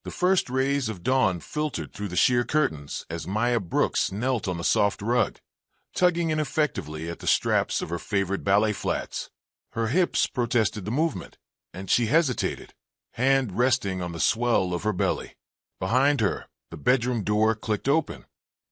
The first rays of dawn filtered through the sheer curtains as Maya Brooks knelt on the soft rug, tugging ineffectively at the straps of her favorite ballet flats. Her hips protested the movement, and she hesitated, hand resting on the swell of her belly. Behind her, the bedroom door clicked open.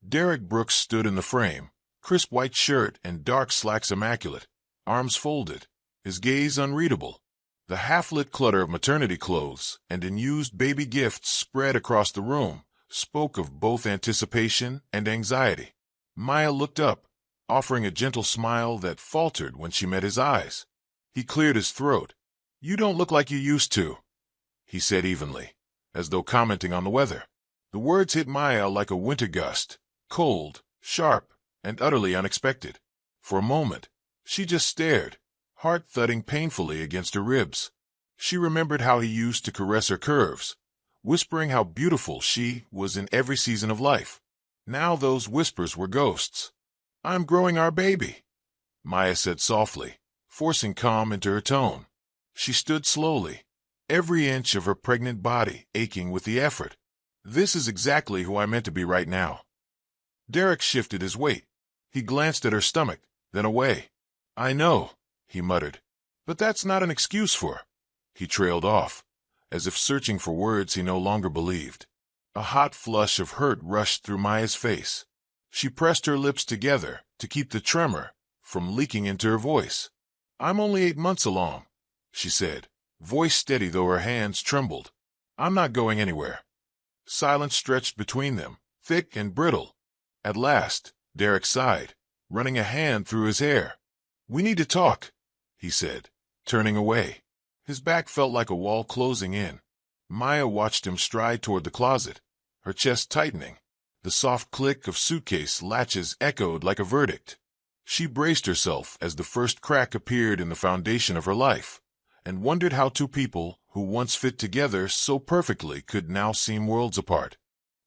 Derek Brooks stood in the frame, crisp white shirt and dark slacks immaculate, arms folded, his gaze unreadable. The half-lit clutter of maternity clothes and unused baby gifts spread across the room spoke of both anticipation and anxiety. Maya looked up, offering a gentle smile that faltered when she met his eyes. He cleared his throat. "You don't look like you used to," he said evenly, as though commenting on the weather. The words hit Maya like a winter gust, cold, sharp, and utterly unexpected. For a moment, she just stared, heart thudding painfully against her ribs. She remembered how he used to caress her curves, whispering how beautiful she was in every season of life. Now those whispers were ghosts. "I'm growing our baby," Maya said softly, forcing calm into her tone. She stood slowly, every inch of her pregnant body aching with the effort. "This is exactly who I meant to be right now." Derek shifted his weight. He glanced at her stomach, then away. "I know," he muttered. "But that's not an excuse for—" He trailed off, as if searching for words he no longer believed. A hot flush of hurt rushed through Maya's face. She pressed her lips together to keep the tremor from leaking into her voice. "I'm only 8 months along," she said, voice steady though her hands trembled. "I'm not going anywhere." Silence stretched between them, thick and brittle. At last, Derek sighed, running a hand through his hair. "We need to talk," he said, turning away. His back felt like a wall closing in. Maya watched him stride toward the closet, her chest tightening. The soft click of suitcase latches echoed like a verdict. She braced herself as the first crack appeared in the foundation of her life, and wondered how two people who once fit together so perfectly could now seem worlds apart.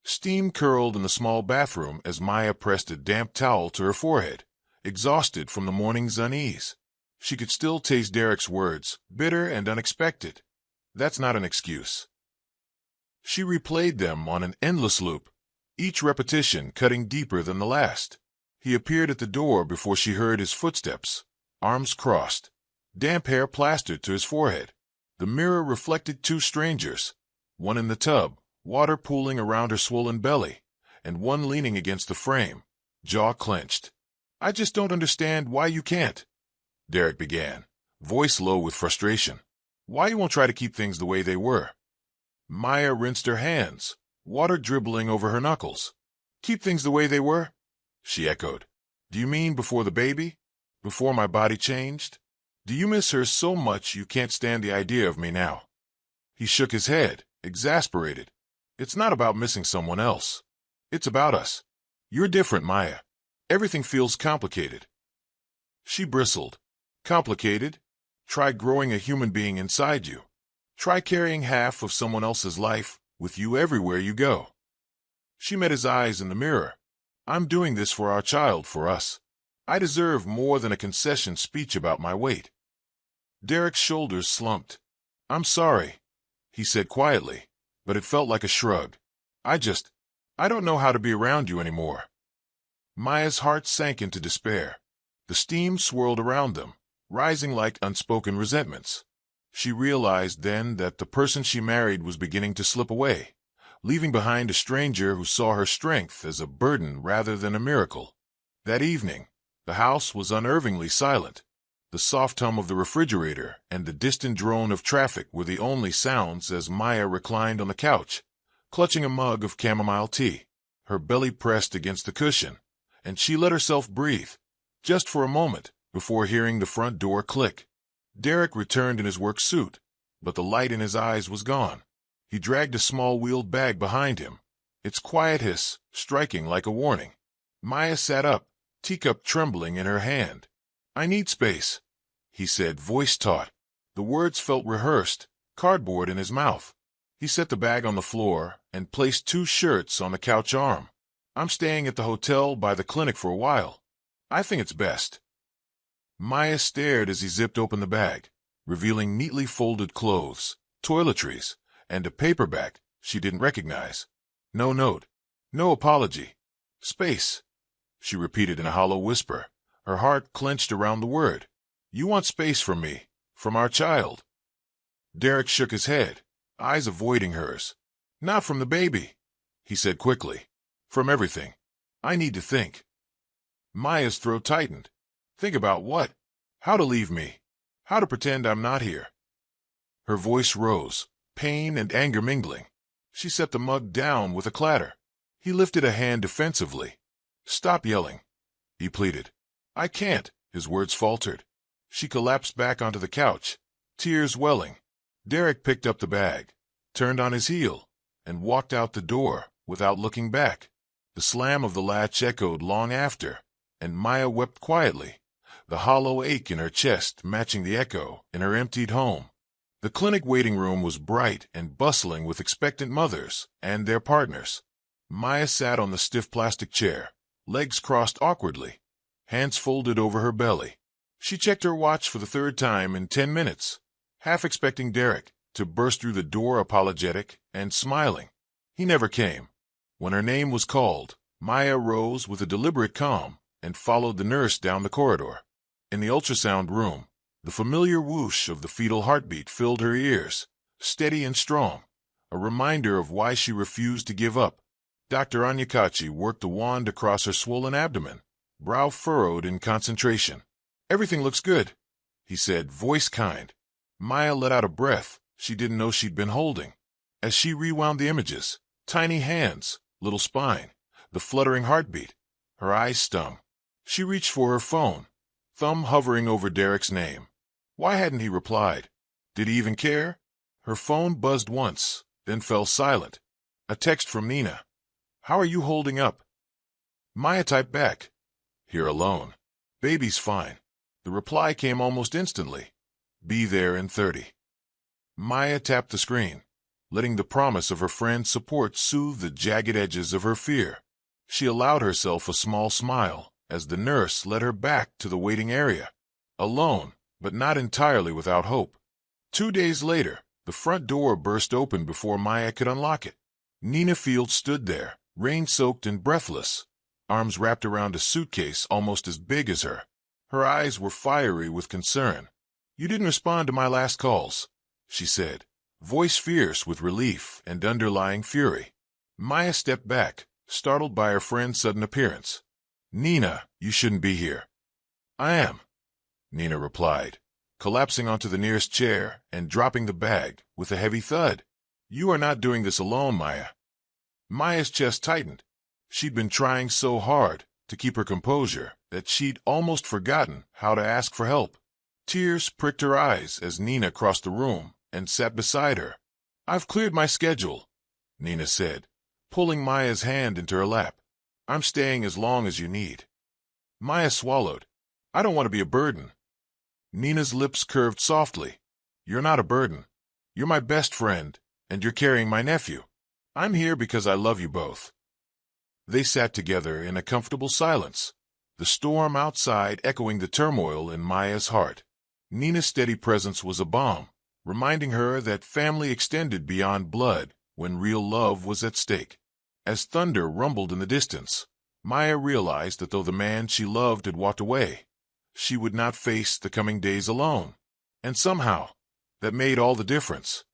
Steam curled in the small bathroom as Maya pressed a damp towel to her forehead, exhausted from the morning's unease. She could still taste Derek's words, bitter and unexpected. "That's not an excuse." She replayed them on an endless loop, each repetition cutting deeper than the last. He appeared at the door before she heard his footsteps, arms crossed, damp hair plastered to his forehead. The mirror reflected two strangers, one in the tub, water pooling around her swollen belly, and one leaning against the frame, jaw clenched. "I just don't understand why you can't," Derek began, voice low with frustration. "Why you won't try to keep things the way they were?" Maya rinsed her hands, water dribbling over her knuckles. "Keep things the way they were?" she echoed. "Do you mean before the baby? Before my body changed? Do you miss her so much you can't stand the idea of me now?" He shook his head, exasperated. "It's not about missing someone else. It's about us. You're different, Maya. Everything feels complicated." She bristled. "Complicated? Try growing a human being inside you. Try carrying half of someone else's life with you everywhere you go." She met his eyes in the mirror. "I'm doing this for our child, for us. I deserve more than a concession speech about my weight." Derek's shoulders slumped. "I'm sorry," he said quietly, but it felt like a shrug. I don't know how to be around you anymore." Maya's heart sank into despair. The steam swirled around them, rising like unspoken resentments. She realized then that the person she married was beginning to slip away, leaving behind a stranger who saw her strength as a burden rather than a miracle. That evening, the house was unnervingly silent. The soft hum of the refrigerator and the distant drone of traffic were the only sounds as Maya reclined on the couch, clutching a mug of chamomile tea, her belly pressed against the cushion, and she let herself breathe, just for a moment, before hearing the front door click. Derek returned in his work suit, but the light in his eyes was gone. He dragged a small wheeled bag behind him, its quiet hiss striking like a warning. Maya sat up, teacup trembling in her hand. "I need space," he said, voice taut. The words felt rehearsed, cardboard in his mouth. He set the bag on the floor and placed 2 shirts on the couch arm. "I'm staying at the hotel by the clinic for a while. I think it's best." Maya stared as he zipped open the bag, revealing neatly folded clothes, toiletries, and a paperback she didn't recognize. No note. No apology. Space, she repeated in a hollow whisper, her heart clenched around the word. You want space from me, from our child. Derek shook his head, eyes avoiding hers. Not from the baby, he said quickly. From everything. I need to think. Maya's throat tightened. Think about what? How to leave me. How to pretend I'm not here. Her voice rose, pain and anger mingling. She set the mug down with a clatter. He lifted a hand defensively. Stop yelling, he pleaded. I can't, his words faltered. She collapsed back onto the couch, tears welling. Derek picked up the bag, turned on his heel, and walked out the door without looking back. The slam of the latch echoed long after, and Maya wept quietly, the hollow ache in her chest matching the echo in her emptied home. The clinic waiting room was bright and bustling with expectant mothers and their partners. Maya sat on the stiff plastic chair, legs crossed awkwardly, hands folded over her belly. She checked her watch for the third time in 10 minutes, half expecting Derek to burst through the door apologetic and smiling. He never came. When her name was called, Maya rose with a deliberate calm and followed the nurse down the corridor. In the ultrasound room, the familiar whoosh of the fetal heartbeat filled her ears, steady and strong, a reminder of why she refused to give up. Dr. Anyakachi worked the wand across her swollen abdomen, brow furrowed in concentration. Everything looks good, he said, voice kind. Maya let out a breath she didn't know she'd been holding. As she rewound the images, tiny hands, little spine, the fluttering heartbeat, her eyes stung. She reached for her phone, thumb hovering over Derek's name. Why hadn't he replied? Did he even care? Her phone buzzed once, then fell silent. A text from Nina. How are you holding up? Maya typed back. Here alone. Baby's fine. The reply came almost instantly. Be there in 30. Maya tapped the screen, letting the promise of her friend's support soothe the jagged edges of her fear. She allowed herself a small smile as the nurse led her back to the waiting area. Alone, but not entirely without hope. 2 days later, the front door burst open before Maya could unlock it. Nina Field stood there, rain-soaked and breathless, arms wrapped around a suitcase almost as big as her. Her eyes were fiery with concern. You didn't respond to my last calls, she said, voice fierce with relief and underlying fury. Maya stepped back, startled by her friend's sudden appearance. Nina, you shouldn't be here. I am, Nina replied, collapsing onto the nearest chair and dropping the bag with a heavy thud. You are not doing this alone, Maya. Maya's chest tightened. She'd been trying so hard to keep her composure that she'd almost forgotten how to ask for help. Tears pricked her eyes as Nina crossed the room and sat beside her. I've cleared my schedule, Nina said, pulling Maya's hand into her lap. I'm staying as long as you need. Maya swallowed. I don't want to be a burden. Nina's lips curved softly. You're not a burden. You're my best friend, and you're carrying my nephew. I'm here because I love you both. They sat together in a comfortable silence, the storm outside echoing the turmoil in Maya's heart. Nina's steady presence was a balm, reminding her that family extended beyond blood when real love was at stake. As thunder rumbled in the distance, Maya realized that though the man she loved had walked away, she would not face the coming days alone. And somehow, that made all the difference.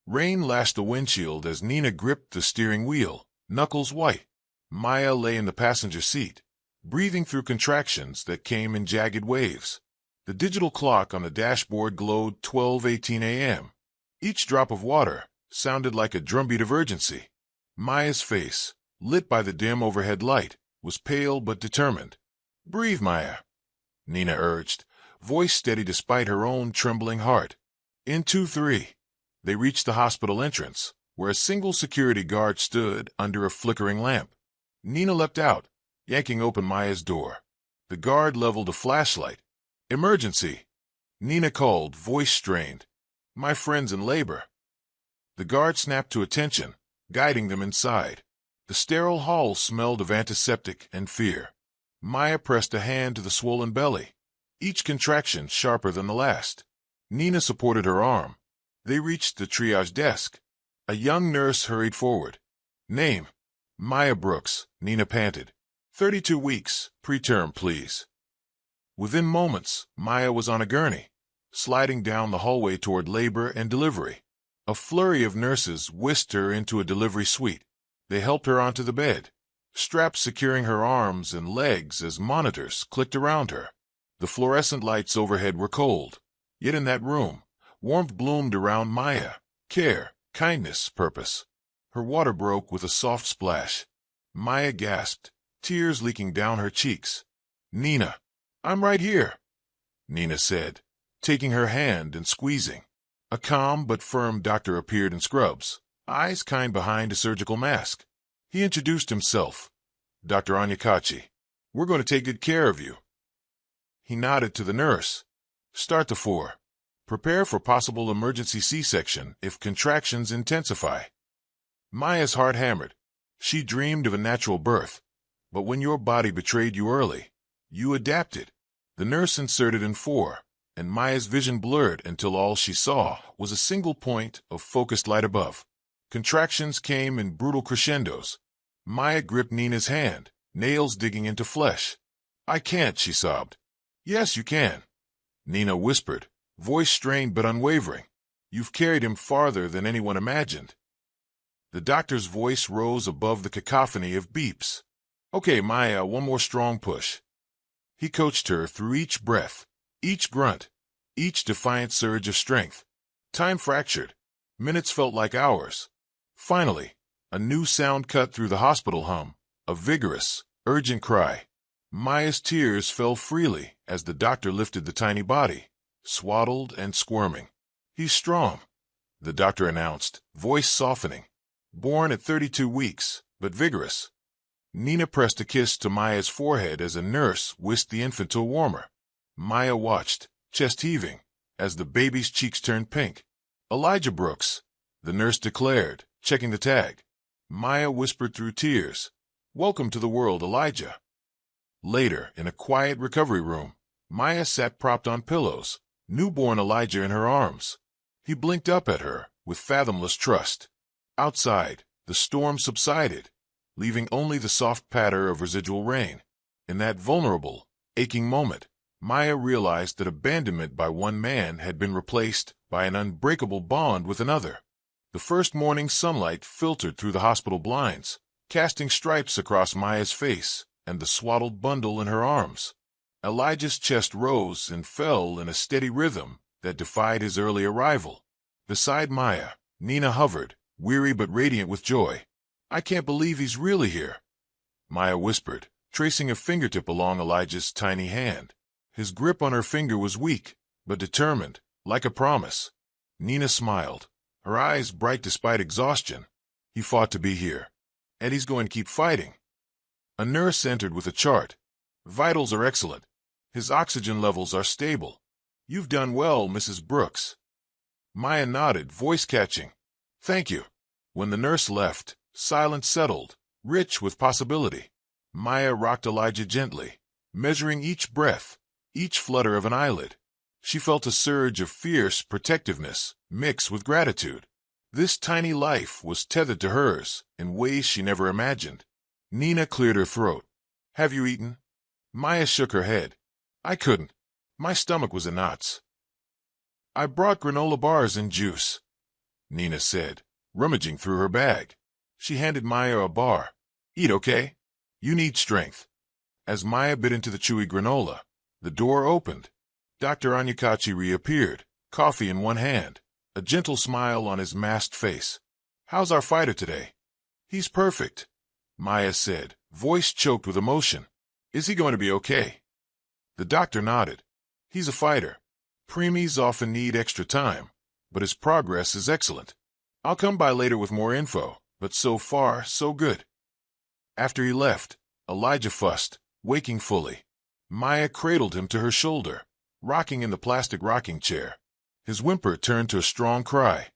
Rain lashed the windshield as Nina gripped the steering wheel, knuckles white. Maya lay in the passenger seat, breathing through contractions that came in jagged waves. The digital clock on the dashboard glowed 12:18 a.m. Each drop of water sounded like a drumbeat of urgency. Maya's face, lit by the dim overhead light, was pale but determined. Breathe, Maya, Nina urged, voice steady despite her own trembling heart. In 2-3, they reached the hospital entrance, where a single security guard stood under a flickering lamp. Nina leapt out, yanking open Maya's door. The guard leveled a flashlight. Emergency, Nina called, voice strained. My friend's in labor. The guard snapped to attention, guiding them inside. The sterile hall smelled of antiseptic and fear. Maya pressed a hand to the swollen belly, each contraction sharper than the last. Nina supported her arm. They reached the triage desk. A young nurse hurried forward. Name? Maya Brooks, Nina panted. 32 weeks, preterm, please. Within moments, Maya was on a gurney, sliding down the hallway toward labor and delivery. A flurry of nurses whisked her into a delivery suite. They helped her onto the bed, straps securing her arms and legs as monitors clicked around her. The fluorescent lights overhead were cold, yet in that room, warmth bloomed around Maya. Care, kindness, purpose. Her water broke with a soft splash. Maya gasped, tears leaking down her cheeks. Nina, I'm right here, Nina said, taking her hand and squeezing. A calm but firm doctor appeared in scrubs, eyes kind behind a surgical mask. He introduced himself. Dr. Onyekachi. We're going to take good care of you. He nodded to the nurse. Start the 4. Prepare for possible emergency C-section if contractions intensify. Maya's heart hammered. She dreamed of a natural birth. But when your body betrayed you early, you adapted. The nurse inserted in 4, and Maya's vision blurred until all she saw was a single point of focused light above. Contractions came in brutal crescendos. Maya gripped Nina's hand, nails digging into flesh. I can't, she sobbed. Yes, you can, Nina whispered, voice strained but unwavering. You've carried him farther than anyone imagined. The doctor's voice rose above the cacophony of beeps. Okay, Maya, one more strong push. He coached her through each breath, each grunt, each defiant surge of strength. Time fractured. Minutes felt like hours. Finally, a new sound cut through the hospital hum, a vigorous, urgent cry. Maya's tears fell freely as the doctor lifted the tiny body, swaddled and squirming. He's strong, the doctor announced, voice softening. Born at 32 weeks, but vigorous. Nina pressed a kiss to Maya's forehead as a nurse whisked the infant to a warmer. Maya watched, chest heaving, as the baby's cheeks turned pink. Elijah Brooks, the nurse declared, checking the tag. Maya whispered through tears, Welcome to the world, Elijah. Later, in a quiet recovery room, Maya sat propped on pillows, newborn Elijah in her arms. He blinked up at her with fathomless trust. Outside, the storm subsided, leaving only the soft patter of residual rain. In that vulnerable, aching moment, Maya realized that abandonment by one man had been replaced by an unbreakable bond with another. The first morning sunlight filtered through the hospital blinds, casting stripes across Maya's face and the swaddled bundle in her arms. Elijah's chest rose and fell in a steady rhythm that defied his early arrival. Beside Maya, Nina hovered, weary but radiant with joy. I can't believe he's really here, Maya whispered, tracing a fingertip along Elijah's tiny hand. His grip on her finger was weak, but determined, like a promise. Nina smiled, her eyes bright despite exhaustion. He fought to be here, and he's going to keep fighting. A nurse entered with a chart. Vitals are excellent. His oxygen levels are stable. You've done well, Mrs. Brooks. Maya nodded, voice catching. Thank you. When the nurse left, silence settled, rich with possibility. Maya rocked Elijah gently, measuring each breath, each flutter of an eyelid. She felt a surge of fierce protectiveness mixed with gratitude. This tiny life was tethered to hers in ways she never imagined. Nina cleared her throat. Have you eaten? Maya shook her head. I couldn't. My stomach was in knots. I brought granola bars and juice, Nina said, rummaging through her bag. She handed Maya a bar. Eat, okay? You need strength. As Maya bit into the chewy granola, the door opened. Dr. Onyekachi reappeared, coffee in one hand, a gentle smile on his masked face. How's our fighter today? He's perfect, Maya said, voice choked with emotion. Is he going to be okay? The doctor nodded. He's a fighter. Preemies often need extra time, but his progress is excellent. I'll come by later with more info, but so far, so good. After he left, Elijah fussed, waking fully. Maya cradled him to her shoulder, rocking in the plastic rocking chair. His whimper turned to a strong cry.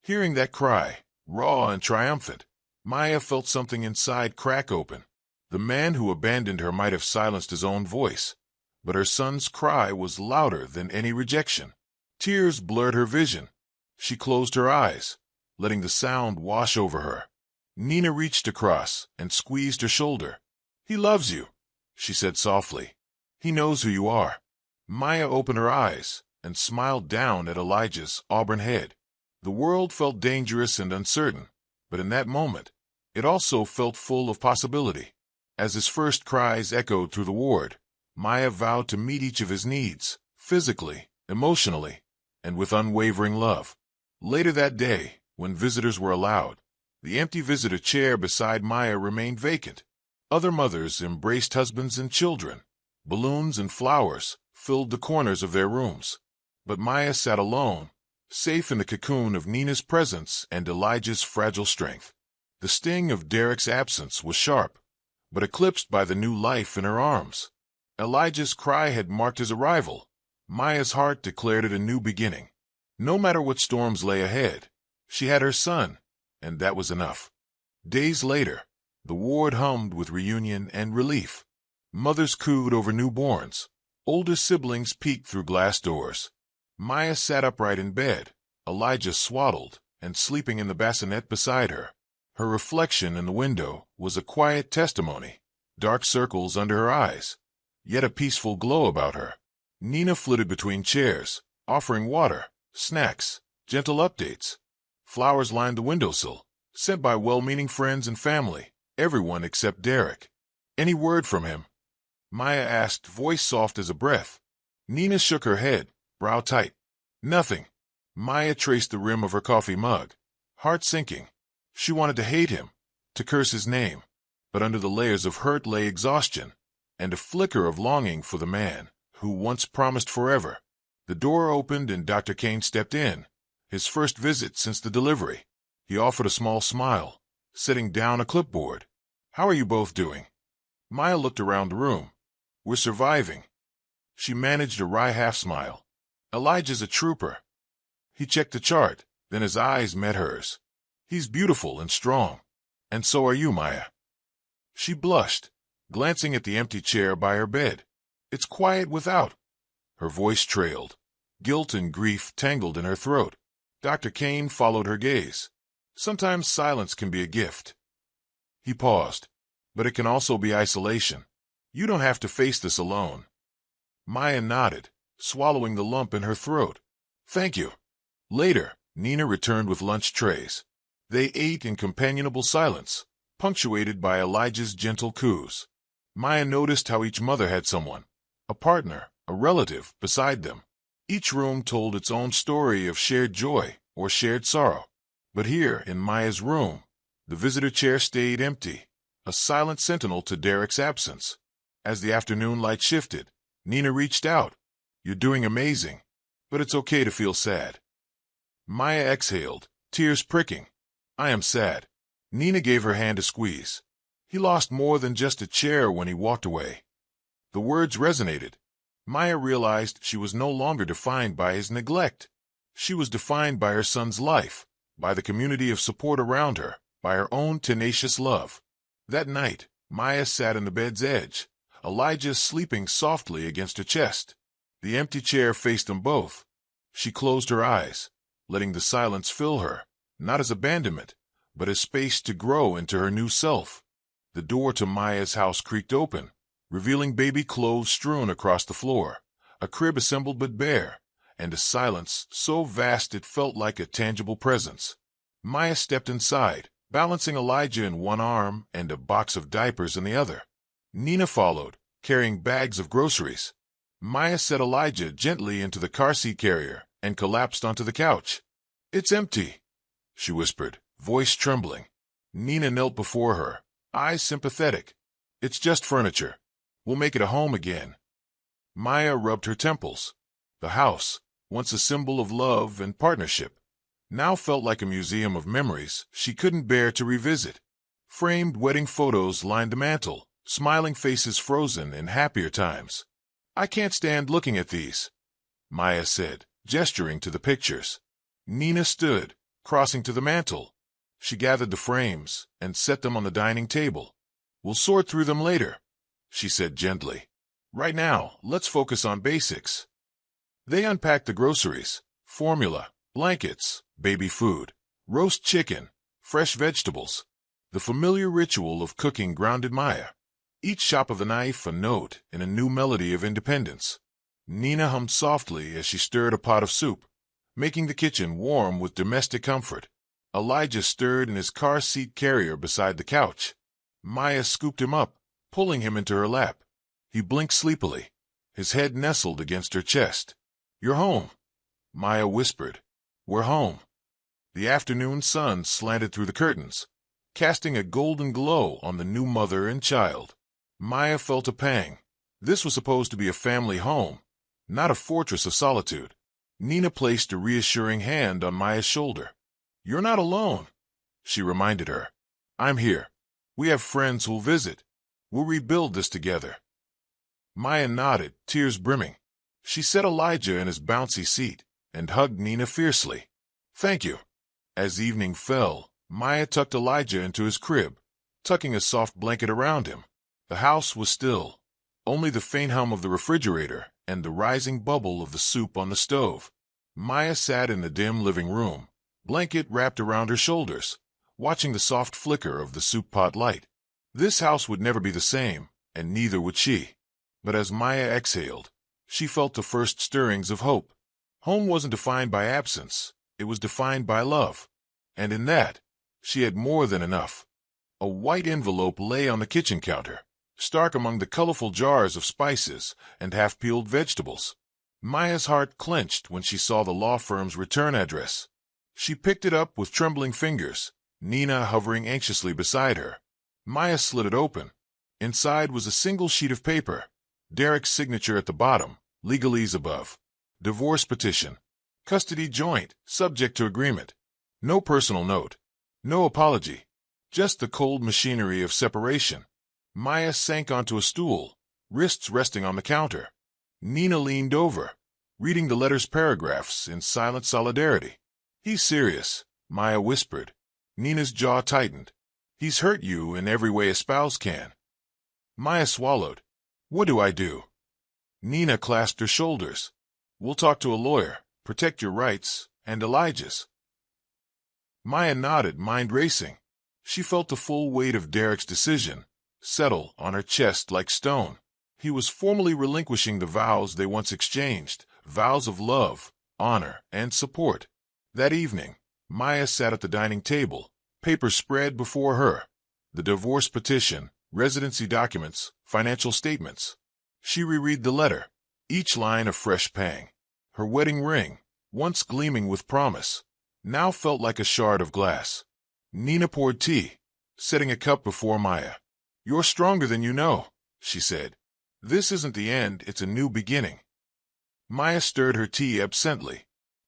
Hearing that cry, raw and triumphant, Maya felt something inside crack open. The man who abandoned her might have silenced his own voice, but her son's cry was louder than any rejection. Tears blurred her vision. She closed her eyes, letting the sound wash over her. Nina reached across and squeezed her shoulder. "He loves you," she said softly. "He knows who you are." Maya opened her eyes and smiled down at Elijah's auburn head. The world felt dangerous and uncertain, but in that moment, it also felt full of possibility. As his first cries echoed through the ward, Maya vowed to meet each of his needs, physically, emotionally, and with unwavering love. Later that day, when visitors were allowed, the empty visitor chair beside Maya remained vacant. Other mothers embraced husbands and children. Balloons and flowers filled the corners of their rooms. But Maya sat alone, safe in the cocoon of Nina's presence and Elijah's fragile strength. The sting of Derek's absence was sharp, but eclipsed by the new life in her arms. Elijah's cry had marked his arrival. Maya's heart declared it a new beginning. No matter what storms lay ahead, she had her son, and that was enough. Days later, the ward hummed with reunion and relief. Mothers cooed over newborns. Older siblings peeked through glass doors. Maya sat upright in bed, Elijah swaddled and sleeping in the bassinet beside her. Her reflection in the window was a quiet testimony, dark circles under her eyes, yet a peaceful glow about her. Nina flitted between chairs, offering water, snacks, gentle updates. Flowers lined the windowsill, sent by well-meaning friends and family, everyone except Derek. "Any word from him?" Maya asked, voice soft as a breath. Nina shook her head, brow tight. "Nothing." Maya traced the rim of her coffee mug, heart sinking. She wanted to hate him, to curse his name, but under the layers of hurt lay exhaustion, and a flicker of longing for the man who once promised forever. The door opened and Dr. Kane stepped in, his first visit since the delivery. He offered a small smile, setting down a clipboard. "How are you both doing?" Maya looked around the room. "We're surviving." She managed a wry half-smile. "Elijah's a trooper." He checked the chart, then his eyes met hers. "He's beautiful and strong. And so are you, Maya." She blushed, glancing at the empty chair by her bed. "It's quiet without." Her voice trailed. Guilt and grief tangled in her throat. Dr. Kane followed her gaze. "Sometimes silence can be a gift." He paused. "But it can also be isolation. You don't have to face this alone." Maya nodded, swallowing the lump in her throat. "Thank you." Later, Nina returned with lunch trays. They ate in companionable silence, punctuated by Elijah's gentle coos. Maya noticed how each mother had someone, a partner, a relative, beside them. Each room told its own story of shared joy or shared sorrow. But here, in Maya's room, the visitor chair stayed empty, a silent sentinel to Derek's absence. As the afternoon light shifted, Nina reached out. "You're doing amazing, but it's okay to feel sad." Maya exhaled, tears pricking. "I am sad." Nina gave her hand a squeeze. "He lost more than just a chair when he walked away." The words resonated. Maya realized she was no longer defined by his neglect. She was defined by her son's life, by the community of support around her, by her own tenacious love. That night, Maya sat on the bed's edge, Elijah sleeping softly against her chest. The empty chair faced them both. She closed her eyes, letting the silence fill her, not as abandonment, but as space to grow into her new self. The door to Maya's house creaked open, revealing baby clothes strewn across the floor, a crib assembled but bare, and a silence so vast it felt like a tangible presence. Maya stepped inside, balancing Elijah in one arm and a box of diapers in the other. Nina followed, carrying bags of groceries. Maya set Elijah gently into the car seat carrier and collapsed onto the couch. "It's empty," she whispered, voice trembling. Nina knelt before her, eyes sympathetic. "It's just furniture. We'll make it a home again." Maya rubbed her temples. The house, once a symbol of love and partnership, now felt like a museum of memories she couldn't bear to revisit. Framed wedding photos lined the mantel, smiling faces frozen in happier times. "I can't stand looking at these," Maya said, gesturing to the pictures. Nina stood, crossing to the mantel. She gathered the frames and set them on the dining table. "We'll sort through them later," she said gently. "Right now, let's focus on basics." They unpacked the groceries, formula, blankets, baby food, roast chicken, fresh vegetables. The familiar ritual of cooking grounded Maya. Each chop of a knife a note in a new melody of independence. Nina hummed softly as she stirred a pot of soup, making the kitchen warm with domestic comfort. Elijah stirred in his car seat carrier beside the couch. Maya scooped him up, pulling him into her lap. He blinked sleepily, his head nestled against her chest. "You're home," Maya whispered. "We're home." The afternoon sun slanted through the curtains, casting a golden glow on the new mother and child. Maya felt a pang. This was supposed to be a family home, not a fortress of solitude. Nina placed a reassuring hand on Maya's shoulder. "You're not alone," she reminded her. "I'm here. We have friends who'll visit. We'll rebuild this together." Maya nodded, tears brimming. She set Elijah in his bouncy seat and hugged Nina fiercely. "Thank you." As evening fell, Maya tucked Elijah into his crib, tucking a soft blanket around him. The house was still, only the faint hum of the refrigerator and the rising bubble of the soup on the stove. Maya sat in the dim living room, blanket wrapped around her shoulders, watching the soft flicker of the soup pot light. This house would never be the same, and neither would she. But as Maya exhaled, she felt the first stirrings of hope. Home wasn't defined by absence, it was defined by love. And in that, she had more than enough. A white envelope lay on the kitchen counter, stark among the colorful jars of spices and half-peeled vegetables. Maya's heart clenched when she saw the law firm's return address. She picked it up with trembling fingers, Nina hovering anxiously beside her. Maya slid it open. Inside was a single sheet of paper, Derek's signature at the bottom, legalese above. Divorce petition. Custody joint, subject to agreement. No personal note. No apology. Just the cold machinery of separation. Maya sank onto a stool, wrists resting on the counter. Nina leaned over, reading the letter's paragraphs in silent solidarity. "He's serious," Maya whispered. Nina's jaw tightened. "He's hurt you in every way a spouse can." Maya swallowed. "What do I do?" Nina clasped her shoulders. "We'll talk to a lawyer, protect your rights, and Elijah's." Maya nodded, mind racing. She felt the full weight of Derek's decision settle on her chest like stone. He was formally relinquishing the vows they once exchanged, vows of love, honor, and support. That evening, Maya sat at the dining table, papers spread before her. The divorce petition, residency documents, financial statements. She reread the letter, each line a fresh pang. Her wedding ring, once gleaming with promise, now felt like a shard of glass. Nina poured tea, setting a cup before Maya. "You're stronger than you know," she said. "This isn't the end, it's a new beginning." Maya stirred her tea absently.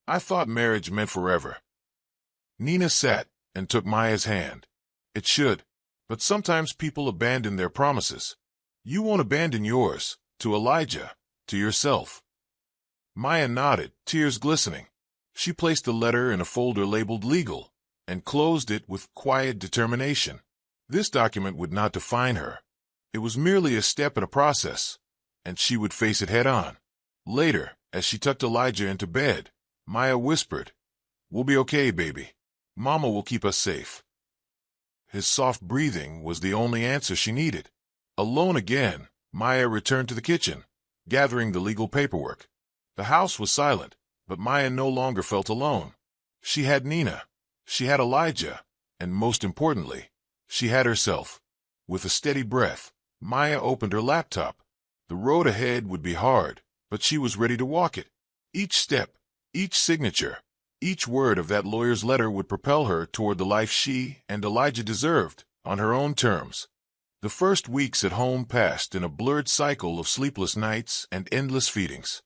"I thought marriage meant forever." Nina sat and took Maya's hand. "It should, but sometimes people abandon their promises. You won't abandon yours, to Elijah, to yourself." Maya nodded, tears glistening. She placed the letter in a folder labeled legal and closed it with quiet determination. This document would not define her. It was merely a step in a process, and she would face it head-on. Later, as she tucked Elijah into bed, Maya whispered, "We'll be okay, baby. Mama will keep us safe." His soft breathing was the only answer she needed. Alone again, Maya returned to the kitchen, gathering the legal paperwork. The house was silent, but Maya no longer felt alone. She had Nina, she had Elijah, and most importantly, she had herself. With a steady breath, Maya opened her laptop. The road ahead would be hard, but she was ready to walk it. Each step, each signature, each word of that lawyer's letter would propel her toward the life she and Elijah deserved, on her own terms. The first weeks at home passed in a blurred cycle of sleepless nights and endless feedings.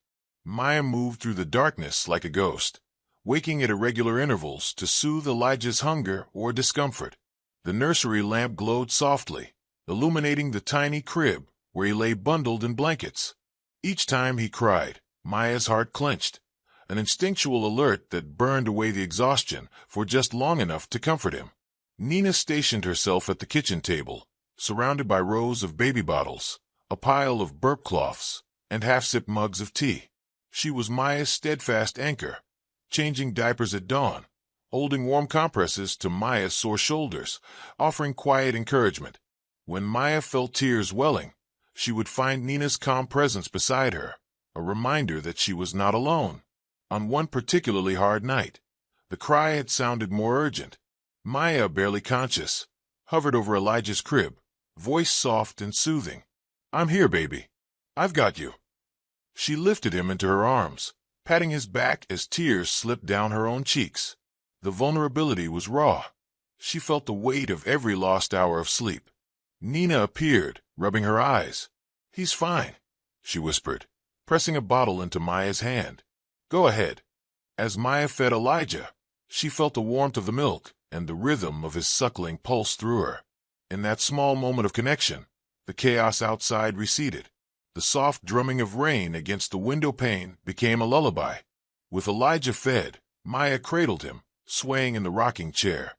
Maya moved through the darkness like a ghost, waking at irregular intervals to soothe Elijah's hunger or discomfort. The nursery lamp glowed softly, illuminating the tiny crib where he lay bundled in blankets. Each time he cried, Maya's heart clenched, an instinctual alert that burned away the exhaustion for just long enough to comfort him. Nina stationed herself at the kitchen table, surrounded by rows of baby bottles, a pile of burp cloths, and half-sipped mugs of tea. She was Maya's steadfast anchor, changing diapers at dawn, holding warm compresses to Maya's sore shoulders, offering quiet encouragement. When Maya felt tears welling, she would find Nina's calm presence beside her, a reminder that she was not alone. On one particularly hard night, the cry had sounded more urgent. Maya, barely conscious, hovered over Elijah's crib, voice soft and soothing. "I'm here, baby. I've got you." She lifted him into her arms, patting his back as tears slipped down her own cheeks. The vulnerability was raw. She felt the weight of every lost hour of sleep. Nina appeared, rubbing her eyes. "He's fine," she whispered, pressing a bottle into Maya's hand. "Go ahead." As Maya fed Elijah, she felt the warmth of the milk and the rhythm of his suckling pulse through her. In that small moment of connection, the chaos outside receded. The soft drumming of rain against the window pane became a lullaby. With Elijah fed, Maya cradled him, swaying in the rocking chair.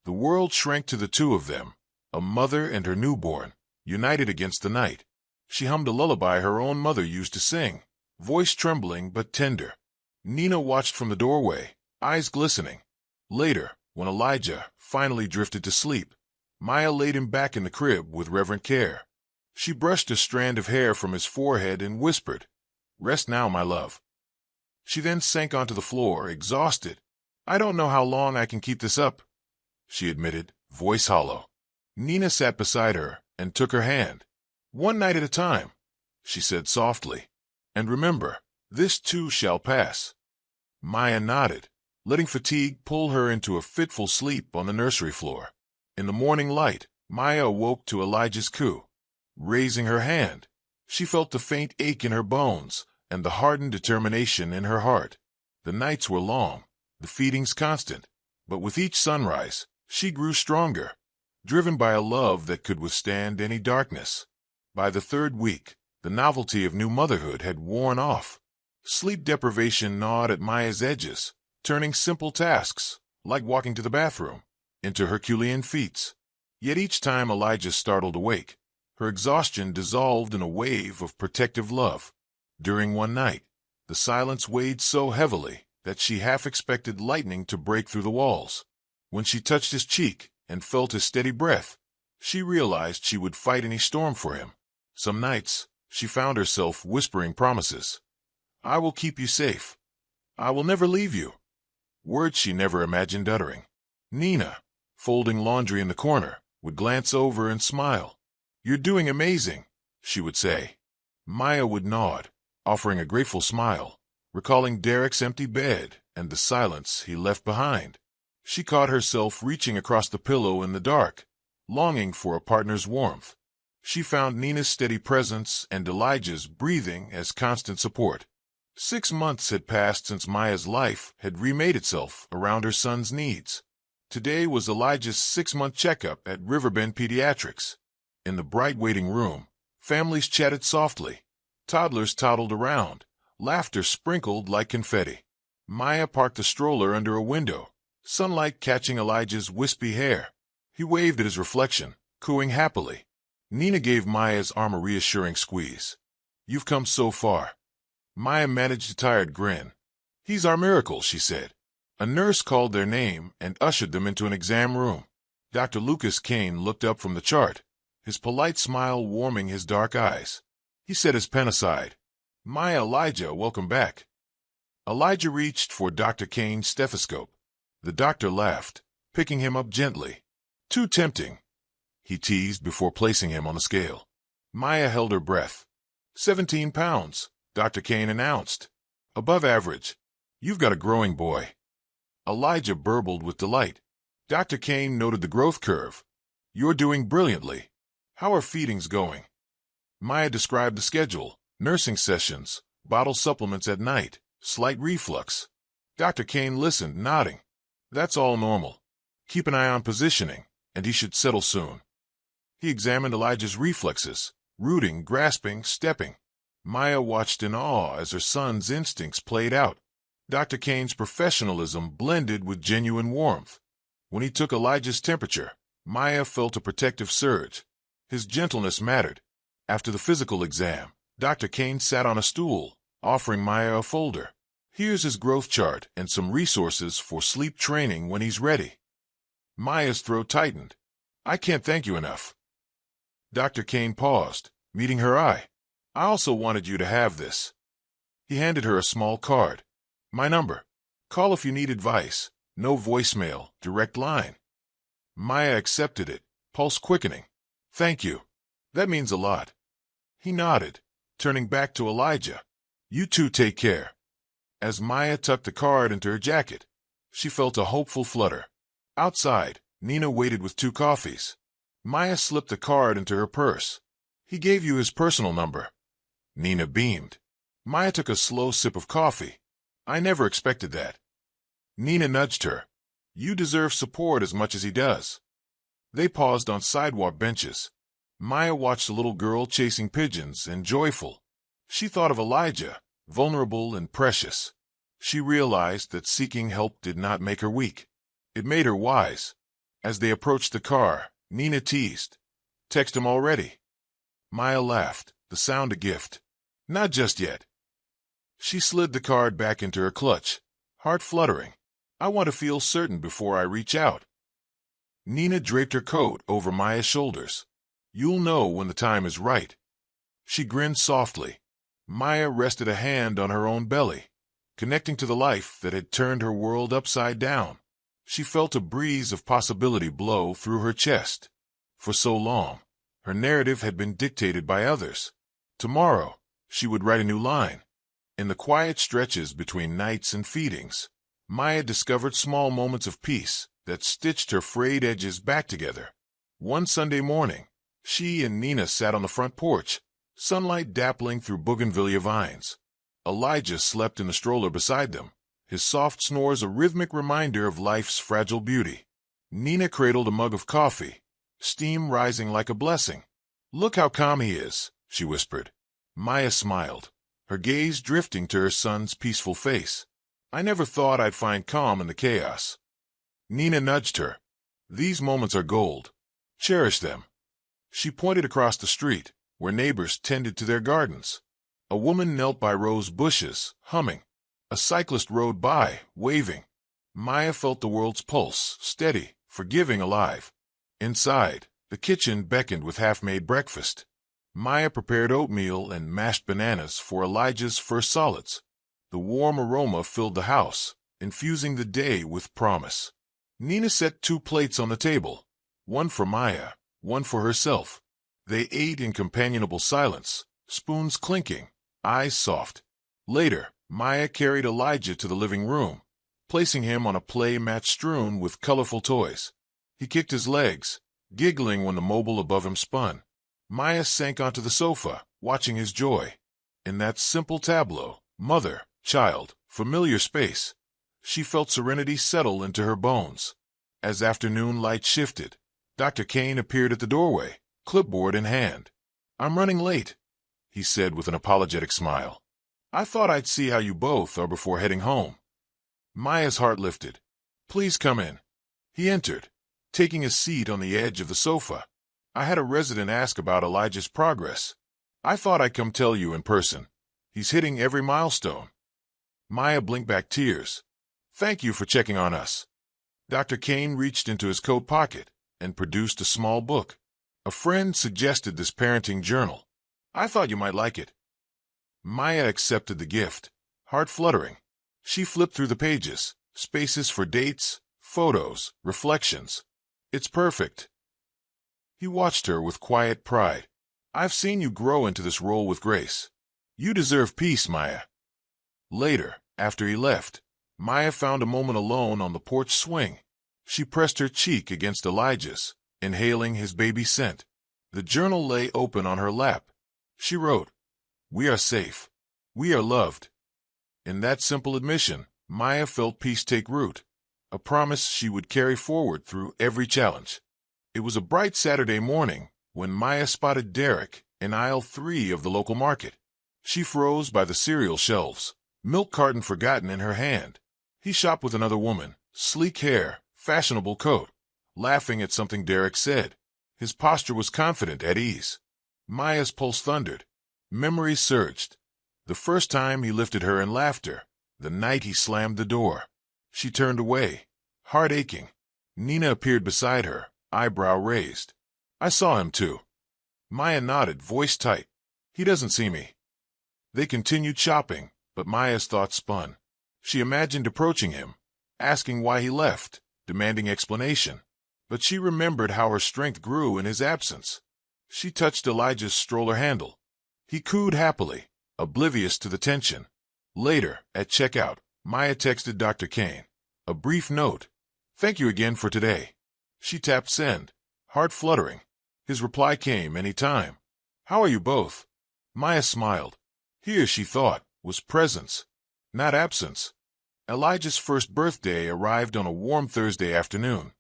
The world shrank to the two of them, a mother and her newborn, united against the night. She hummed a lullaby her own mother used to sing, voice trembling but tender. Nina watched from the doorway, eyes glistening. Later, when Elijah finally drifted to sleep, Maya laid him back in the crib with reverent care. She brushed a strand of hair from his forehead and whispered, "Rest now, my love." She then sank onto the floor, exhausted. "I don't know how long I can keep this up," she admitted, voice hollow. Nina sat beside her and took her hand. "One night at a time," she said softly. "And remember, this too shall pass." Maya nodded, letting fatigue pull her into a fitful sleep on the nursery floor. In the morning light, Maya awoke to Elijah's coo. Raising her hand, she felt the faint ache in her bones and the hardened determination in her heart. The nights were long, the feedings constant, but with each sunrise, she grew stronger, driven by a love that could withstand any darkness. By the third week, the novelty of new motherhood had worn off. Sleep deprivation gnawed at Maya's edges, turning simple tasks, like walking to the bathroom, into Herculean feats. Yet each time Elijah startled awake, her exhaustion dissolved in a wave of protective love. During one night, the silence weighed so heavily that she half expected lightning to break through the walls. When she touched his cheek and felt his steady breath, she realized she would fight any storm for him. Some nights, she found herself whispering promises. "I will keep you safe. I will never leave you." Words she never imagined uttering. Nina, folding laundry in the corner, would glance over and smile. "You're doing amazing," she would say. Maya would nod, offering a grateful smile, recalling Derek's empty bed and the silence he left behind. She caught herself reaching across the pillow in the dark, longing for a partner's warmth. She found Nina's steady presence and Elijah's breathing as constant support. 6 months had passed since Maya's life had remade itself around her son's needs. Today was Elijah's 6-month checkup at Riverbend Pediatrics. In the bright waiting room, families chatted softly. Toddlers toddled around, laughter sprinkled like confetti. Maya parked the stroller under a window, sunlight catching Elijah's wispy hair. He waved at his reflection, cooing happily. Nina gave Maya's arm a reassuring squeeze. "You've come so far." Maya managed a tired grin. "He's our miracle," she said. A nurse called their name and ushered them into an exam room. Dr. Lucas Kane looked up from the chart, his polite smile warming his dark eyes. He set his pen aside. "Maya, Elijah, welcome back." Elijah reached for Dr. Kane's stethoscope. The doctor laughed, picking him up gently. "Too tempting," he teased before placing him on the scale. Maya held her breath. 17 pounds, Dr. Kane announced. "Above average. You've got a growing boy." Elijah burbled with delight. Dr. Kane noted the growth curve. "You're doing brilliantly. How are feedings going?" Maya described the schedule, nursing sessions, bottle supplements at night, slight reflux. Dr. Kane listened, nodding. "That's all normal. Keep an eye on positioning, and he should settle soon." He examined Elijah's reflexes, rooting, grasping, stepping. Maya watched in awe as her son's instincts played out. Dr. Kane's professionalism blended with genuine warmth. When he took Elijah's temperature, Maya felt a protective surge. His gentleness mattered. After the physical exam, Dr. Kane sat on a stool, offering Maya a folder. Here's his growth chart and some resources for sleep training when he's ready. Maya's throat tightened. I can't thank you enough. Dr. Kane paused, meeting her eye. I also wanted you to have this. He handed her a small card. My number. Call if you need advice. No voicemail, direct line. Maya accepted it, pulse quickening. Thank you. That means a lot. He nodded, turning back to Elijah. You two take care. As Maya tucked the card into her jacket, she felt a hopeful flutter. Outside, Nina waited with 2 coffees. Maya slipped the card into her purse. He gave you his personal number. Nina beamed. Maya took a slow sip of coffee. I never expected that. Nina nudged her. You deserve support as much as he does. They paused on sidewalk benches. Maya watched the little girl chasing pigeons and joyful. She thought of Elijah, vulnerable and precious. She realized that seeking help did not make her weak. It made her wise. As they approached the car, Nina teased. Text him already. Maya laughed, the sound a gift. Not just yet. She slid the card back into her clutch, heart fluttering. I want to feel certain before I reach out. Nina draped her coat over Maya's shoulders. You'll know when the time is right. She grinned softly. Maya rested a hand on her own belly, connecting to the life that had turned her world upside down. She felt a breeze of possibility blow through her chest. For so long, her narrative had been dictated by others. Tomorrow, she would write a new line. In the quiet stretches between nights and feedings, Maya discovered small moments of peace that stitched her frayed edges back together. One Sunday morning, she and Nina sat on the front porch, sunlight dappling through bougainvillea vines. Elijah slept in the stroller beside them, his soft snores a rhythmic reminder of life's fragile beauty. Nina cradled a mug of coffee, steam rising like a blessing. Look how calm he is, she whispered. Maya smiled, her gaze drifting to her son's peaceful face. I never thought I'd find calm in the chaos. Nina nudged her. These moments are gold. Cherish them. She pointed across the street, where neighbors tended to their gardens. A woman knelt by rose bushes, humming. A cyclist rode by, waving. Maya felt the world's pulse, steady, forgiving, alive. Inside, the kitchen beckoned with half-made breakfast. Maya prepared oatmeal and mashed bananas for Elijah's first solids. The warm aroma filled the house, infusing the day with promise. Nina set 2 plates on the table, one for Maya, one for herself. They ate in companionable silence, spoons clinking, eyes soft. Later, Maya carried Elijah to the living room, placing him on a play mat strewn with colorful toys. He kicked his legs, giggling when the mobile above him spun. Maya sank onto the sofa, watching his joy. In that simple tableau, mother, child, familiar space, she felt serenity settle into her bones. As afternoon light shifted, Dr. Kane appeared at the doorway, clipboard in hand. I'm running late, he said with an apologetic smile. I thought I'd see how you both are before heading home. Maya's heart lifted. Please come in. He entered, taking a seat on the edge of the sofa. I had a resident ask about Elijah's progress. I thought I'd come tell you in person. He's hitting every milestone. Maya blinked back tears. Thank you for checking on us. Dr. Kane reached into his coat pocket and produced a small book. A friend suggested this parenting journal. I thought you might like it. Maya accepted the gift, heart fluttering. She flipped through the pages, spaces for dates, photos, reflections. It's perfect. He watched her with quiet pride. I've seen you grow into this role with grace. You deserve peace, Maya. Later, after he left, Maya found a moment alone on the porch swing. She pressed her cheek against Elijah's, inhaling his baby scent. The journal lay open on her lap. She wrote, We are safe. We are loved. In that simple admission, Maya felt peace take root, a promise she would carry forward through every challenge. It was a bright Saturday morning when Maya spotted Derek in aisle 3 of the local market. She froze by the cereal shelves, milk carton forgotten in her hand. He shopped with another woman, sleek hair, fashionable coat, laughing at something Derek said. His posture was confident, at ease. Maya's pulse thundered. Memories surged. The first time he lifted her in laughter, the night he slammed the door. She turned away, heart aching. Nina appeared beside her, eyebrow raised. I saw him too. Maya nodded, voice tight. He doesn't see me. They continued shopping, but Maya's thoughts spun. She imagined approaching him, asking why he left, demanding explanation. But she remembered how her strength grew in his absence. She touched Elijah's stroller handle. He cooed happily, oblivious to the tension. Later, at checkout, Maya texted Dr. Kane. A brief note. Thank you again for today. She tapped send, heart fluttering. His reply came any time. How are you both? Maya smiled. Here, she thought, was presence, not absence. Elijah's first birthday arrived on a warm Thursday afternoon.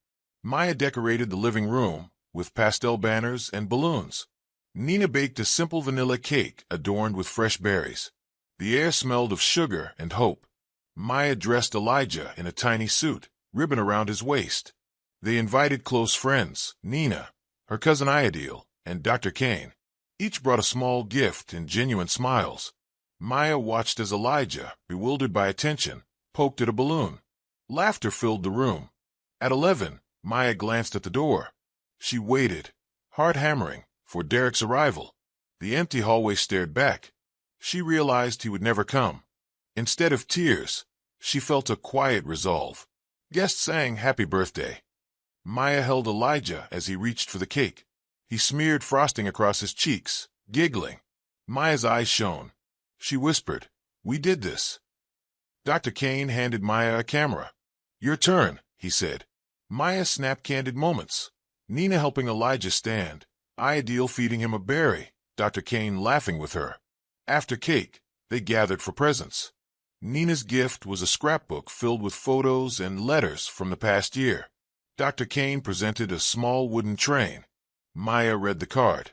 Maya decorated the living room with pastel banners and balloons. Nina baked a simple vanilla cake adorned with fresh berries. The air smelled of sugar and hope. Maya dressed Elijah in a tiny suit, ribbon around his waist. They invited close friends, Nina, her cousin Iadil, and Dr. Kane. Each brought a small gift and genuine smiles. Maya watched as Elijah, bewildered by attention, poked at a balloon. Laughter filled the room. At 11, Maya glanced at the door. She waited, heart hammering, for Derek's arrival. The empty hallway stared back. She realized he would never come. Instead of tears, she felt a quiet resolve. Guests sang happy birthday. Maya held Elijah as he reached for the cake. He smeared frosting across his cheeks, giggling. Maya's eyes shone. She whispered, "We did this." Dr. Kane handed Maya a camera. "Your turn," he said. Maya snapped candid moments. Nina helping Elijah stand, Iadil feeding him a berry, Dr. Kane laughing with her. After cake, they gathered for presents. Nina's gift was a scrapbook filled with photos and letters from the past year. Dr. Kane presented a small wooden train. Maya read the card.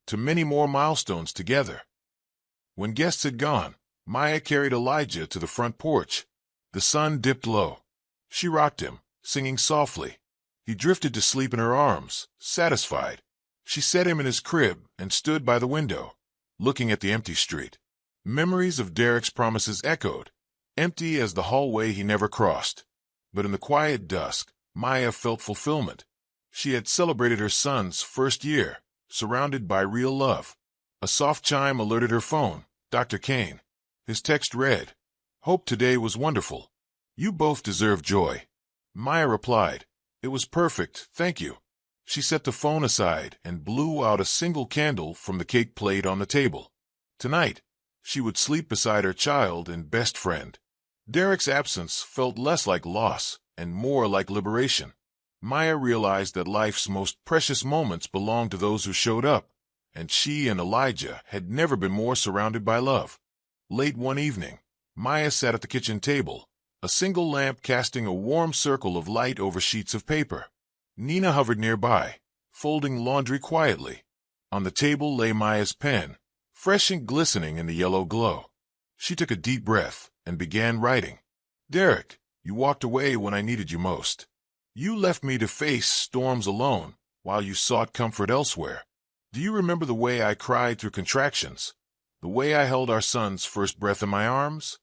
To many more milestones together. When guests had gone, Maya carried Elijah to the front porch. The sun dipped low. She rocked him, singing softly. He drifted to sleep in her arms, satisfied. She set him in his crib and stood by the window, looking at the empty street. Memories of Derek's promises echoed, empty as the hallway he never crossed. But in the quiet dusk, Maya felt fulfillment. She had celebrated her son's first year, surrounded by real love. A soft chime alerted her phone. Dr. Kane. His text read, "Hope today was wonderful. You both deserve joy." Maya replied, "It was perfect, thank you." She set the phone aside and blew out a single candle from the cake plate on the table. Tonight, she would sleep beside her child and best friend. Derek's absence felt less like loss and more like liberation. Maya realized that life's most precious moments belonged to those who showed up, and she and Elijah had never been more surrounded by love. Late one evening, Maya sat at the kitchen table, a single lamp casting a warm circle of light over sheets of paper. Nina hovered nearby, folding laundry quietly. On the table lay Maya's pen, fresh and glistening in the yellow glow. She took a deep breath and began writing. "Derek, you walked away when I needed you most. You left me to face storms alone while you sought comfort elsewhere. Do you remember the way I cried through contractions? The way I held our son's first breath in my arms?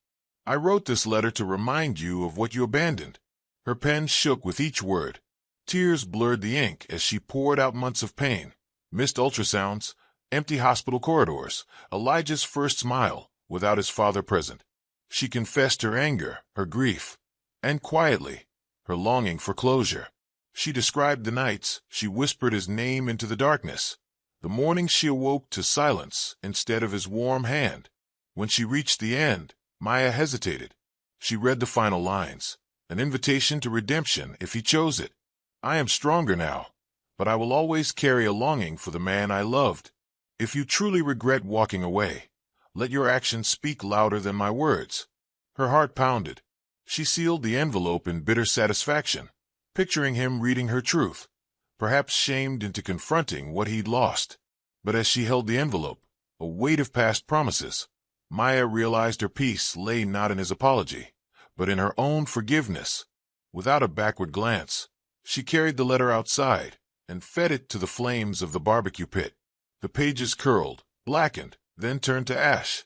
I wrote this letter to remind you of what you abandoned." Her pen shook with each word. Tears blurred the ink as she poured out months of pain, missed ultrasounds, empty hospital corridors, Elijah's first smile without his father present. She confessed her anger, her grief, and quietly, her longing for closure. She described the nights she whispered his name into the darkness, the mornings she awoke to silence instead of his warm hand. When she reached the end, Maya hesitated. She read the final lines, an invitation to redemption if he chose it. "I am stronger now, but I will always carry a longing for the man I loved. If you truly regret walking away, let your actions speak louder than my words." Her heart pounded. She sealed the envelope in bitter satisfaction, picturing him reading her truth, perhaps shamed into confronting what he'd lost. But as she held the envelope, a weight of past promises, Maya realized her peace lay not in his apology, but in her own forgiveness. Without a backward glance, she carried the letter outside and fed it to the flames of the barbecue pit. The pages curled, blackened, then turned to ash.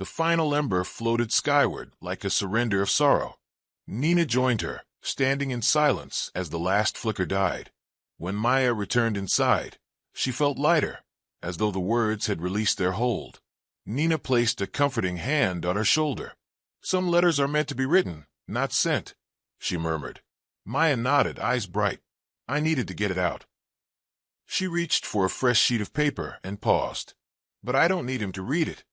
The final ember floated skyward like a surrender of sorrow. Nina joined her, standing in silence as the last flicker died. When Maya returned inside, she felt lighter, as though the words had released their hold. Nina placed a comforting hand on her shoulder. "Some letters are meant to be written, not sent," she murmured. Maya nodded, eyes bright. "I needed to get it out." She reached for a fresh sheet of paper and paused. "But I don't need him to read it."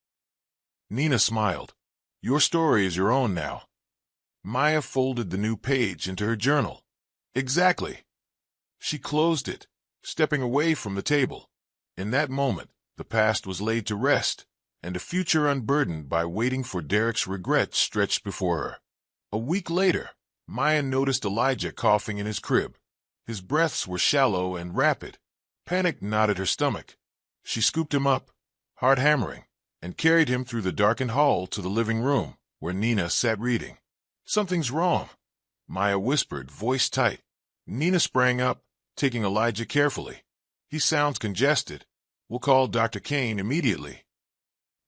Nina smiled. "Your story is your own now." Maya folded the new page into her journal. "Exactly." She closed it, stepping away from the table. In that moment, the past was laid to rest, and a future unburdened by waiting for Derek's regret stretched before her. A week later, Maya noticed Elijah coughing in his crib. His breaths were shallow and rapid. Panic knotted her stomach. She scooped him up, heart hammering, and carried him through the darkened hall to the living room, where Nina sat reading. "Something's wrong," Maya whispered, voice tight. Nina sprang up, taking Elijah carefully. "He sounds congested. We'll call Dr. Kane immediately."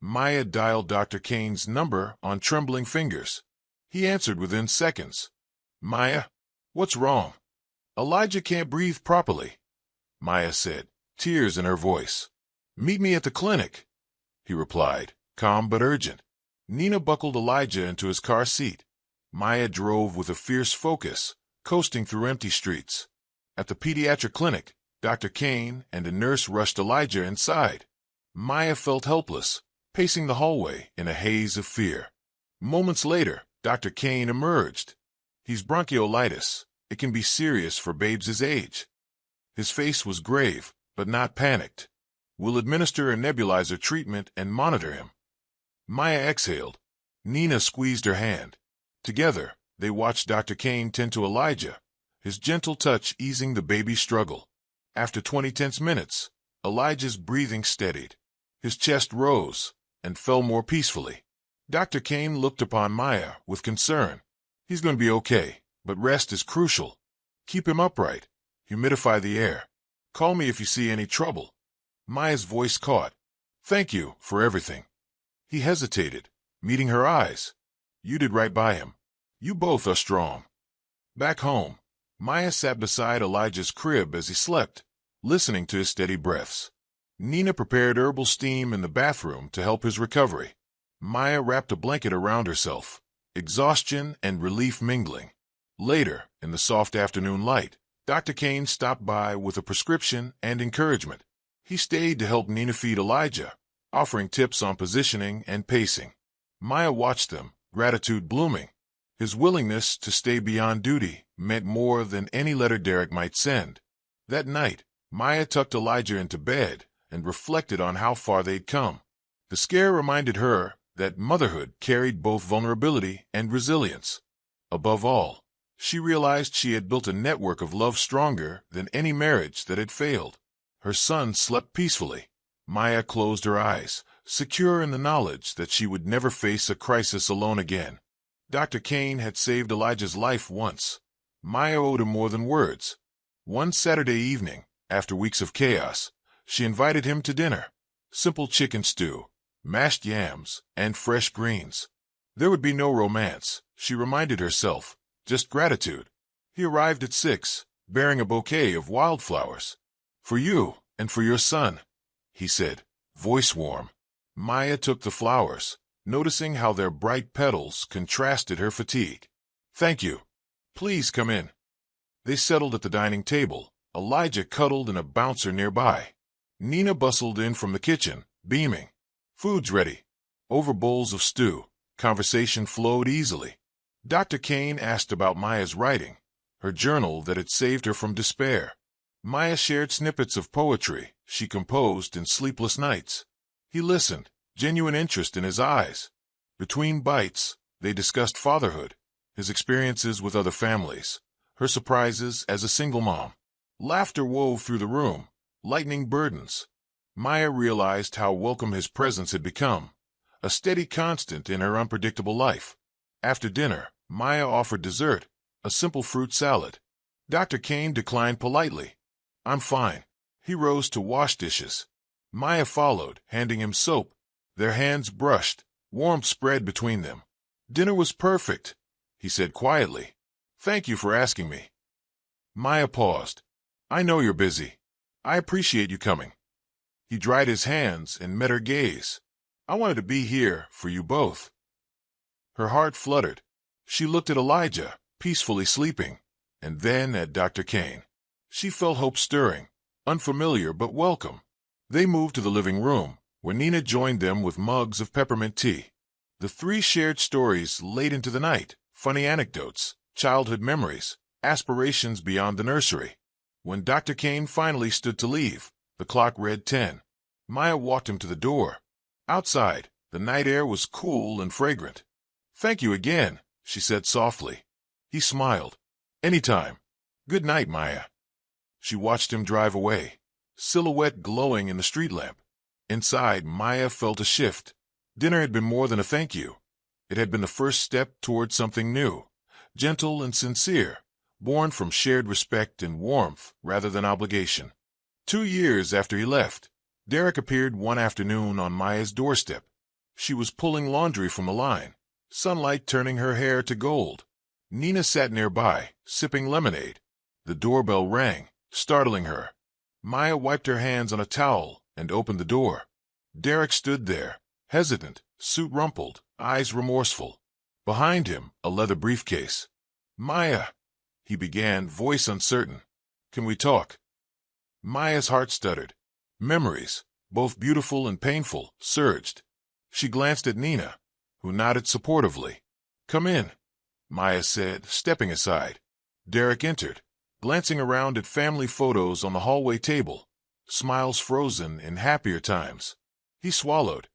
Maya dialed Dr. Kane's number on trembling fingers. He answered within seconds. "Maya, what's wrong?" "Elijah can't breathe properly," Maya said, tears in her voice. "Meet me at the clinic," he replied, calm but urgent. Nina buckled Elijah into his car seat. Maya drove with a fierce focus, coasting through empty streets. At the pediatric clinic, Dr. Kane and a nurse rushed Elijah inside. Maya felt helpless, pacing the hallway in a haze of fear. Moments later, Dr. Kane emerged. "He's bronchiolitis. It can be serious for babes his age." His face was grave, but not panicked. "We'll administer a nebulizer treatment and monitor him." Maya exhaled. Nina squeezed her hand. Together, they watched Dr. Kane tend to Elijah, his gentle touch easing the baby's struggle. After 20 tense minutes, Elijah's breathing steadied. His chest rose and fell more peacefully. Dr. Kane looked upon Maya with concern. "He's going to be okay, but rest is crucial. Keep him upright. Humidify the air. Call me if you see any trouble." Maya's voice caught. "Thank you for everything." He hesitated, meeting her eyes. "You did right by him. You both are strong." Back home, Maya sat beside Elijah's crib as he slept, listening to his steady breaths. Nina prepared herbal steam in the bathroom to help his recovery. Maya wrapped a blanket around herself, exhaustion and relief mingling. Later, in the soft afternoon light, Dr. Kane stopped by with a prescription and encouragement. He stayed to help Nina feed Elijah, offering tips on positioning and pacing. Maya watched them, gratitude blooming. His willingness to stay beyond duty meant more than any letter Derek might send. That night, Maya tucked Elijah into bed and reflected on how far they'd come. The scare reminded her that motherhood carried both vulnerability and resilience. Above all, she realized she had built a network of love stronger than any marriage that had failed. Her son slept peacefully. Maya closed her eyes, secure in the knowledge that she would never face a crisis alone again. Dr. Kane had saved Elijah's life once. Maya owed him more than words. One Saturday evening, after weeks of chaos, she invited him to dinner. Simple chicken stew, mashed yams, and fresh greens. There would be no romance, she reminded herself, just gratitude. He arrived at 6, bearing a bouquet of wildflowers. "For you and for your son," he said, voice warm. Maya took the flowers, noticing how their bright petals contrasted her fatigue. "Thank you. Please come in." They settled at the dining table, Elijah cuddled in a bouncer nearby. Nina bustled in from the kitchen, beaming. "Food's ready." Over bowls of stew, conversation flowed easily. Dr. Kane asked about Maya's writing, her journal that had saved her from despair. Maya shared snippets of poetry she composed in sleepless nights. He listened, genuine interest in his eyes. Between bites, they discussed fatherhood, his experiences with other families, her surprises as a single mom. Laughter wove through the room, lightening burdens. Maya realized how welcome his presence had become, a steady constant in her unpredictable life. After dinner, Maya offered dessert, a simple fruit salad. Dr. Kane declined politely. "I'm fine." He rose to wash dishes. Maya followed, handing him soap. Their hands brushed, Warmth spread between them. "Dinner was perfect," he said quietly. "Thank you for asking me." Maya paused. "I know you're busy. I appreciate you coming." He dried his hands and met her gaze. "I wanted to be here for you both." Her heart fluttered. She looked at Elijah, peacefully sleeping, and then at Dr. Kane. She felt hope stirring, unfamiliar but welcome. They moved to the living room, where Nina joined them with mugs of peppermint tea. The three shared stories late into the night, funny anecdotes, childhood memories, aspirations beyond the nursery. When Dr. Kane finally stood to leave, the clock read 10. Maya walked him to the door. Outside, the night air was cool and fragrant. "Thank you again," she said softly. He smiled. "Anytime. Good night, Maya." She watched him drive away, silhouette glowing in the street lamp. Inside, Maya felt a shift. Dinner had been more than a thank you. It had been the first step toward something new, gentle and sincere, born from shared respect and warmth rather than obligation. 2 years after he left, Derek appeared one afternoon on Maya's doorstep. She was pulling laundry from the line, sunlight turning her hair to gold. Nina sat nearby, sipping lemonade. The doorbell rang, startling her. Maya wiped her hands on a towel and opened the door. Derek stood there, hesitant, suit rumpled, eyes remorseful. Behind him, a leather briefcase. "Maya," he began, voice uncertain. "Can we talk?" Maya's heart stuttered. Memories, both beautiful and painful, surged. She glanced at Nina, who nodded supportively. "Come in," Maya said, stepping aside. Derek entered, glancing around at family photos on the hallway table, smiles frozen in happier times. He swallowed.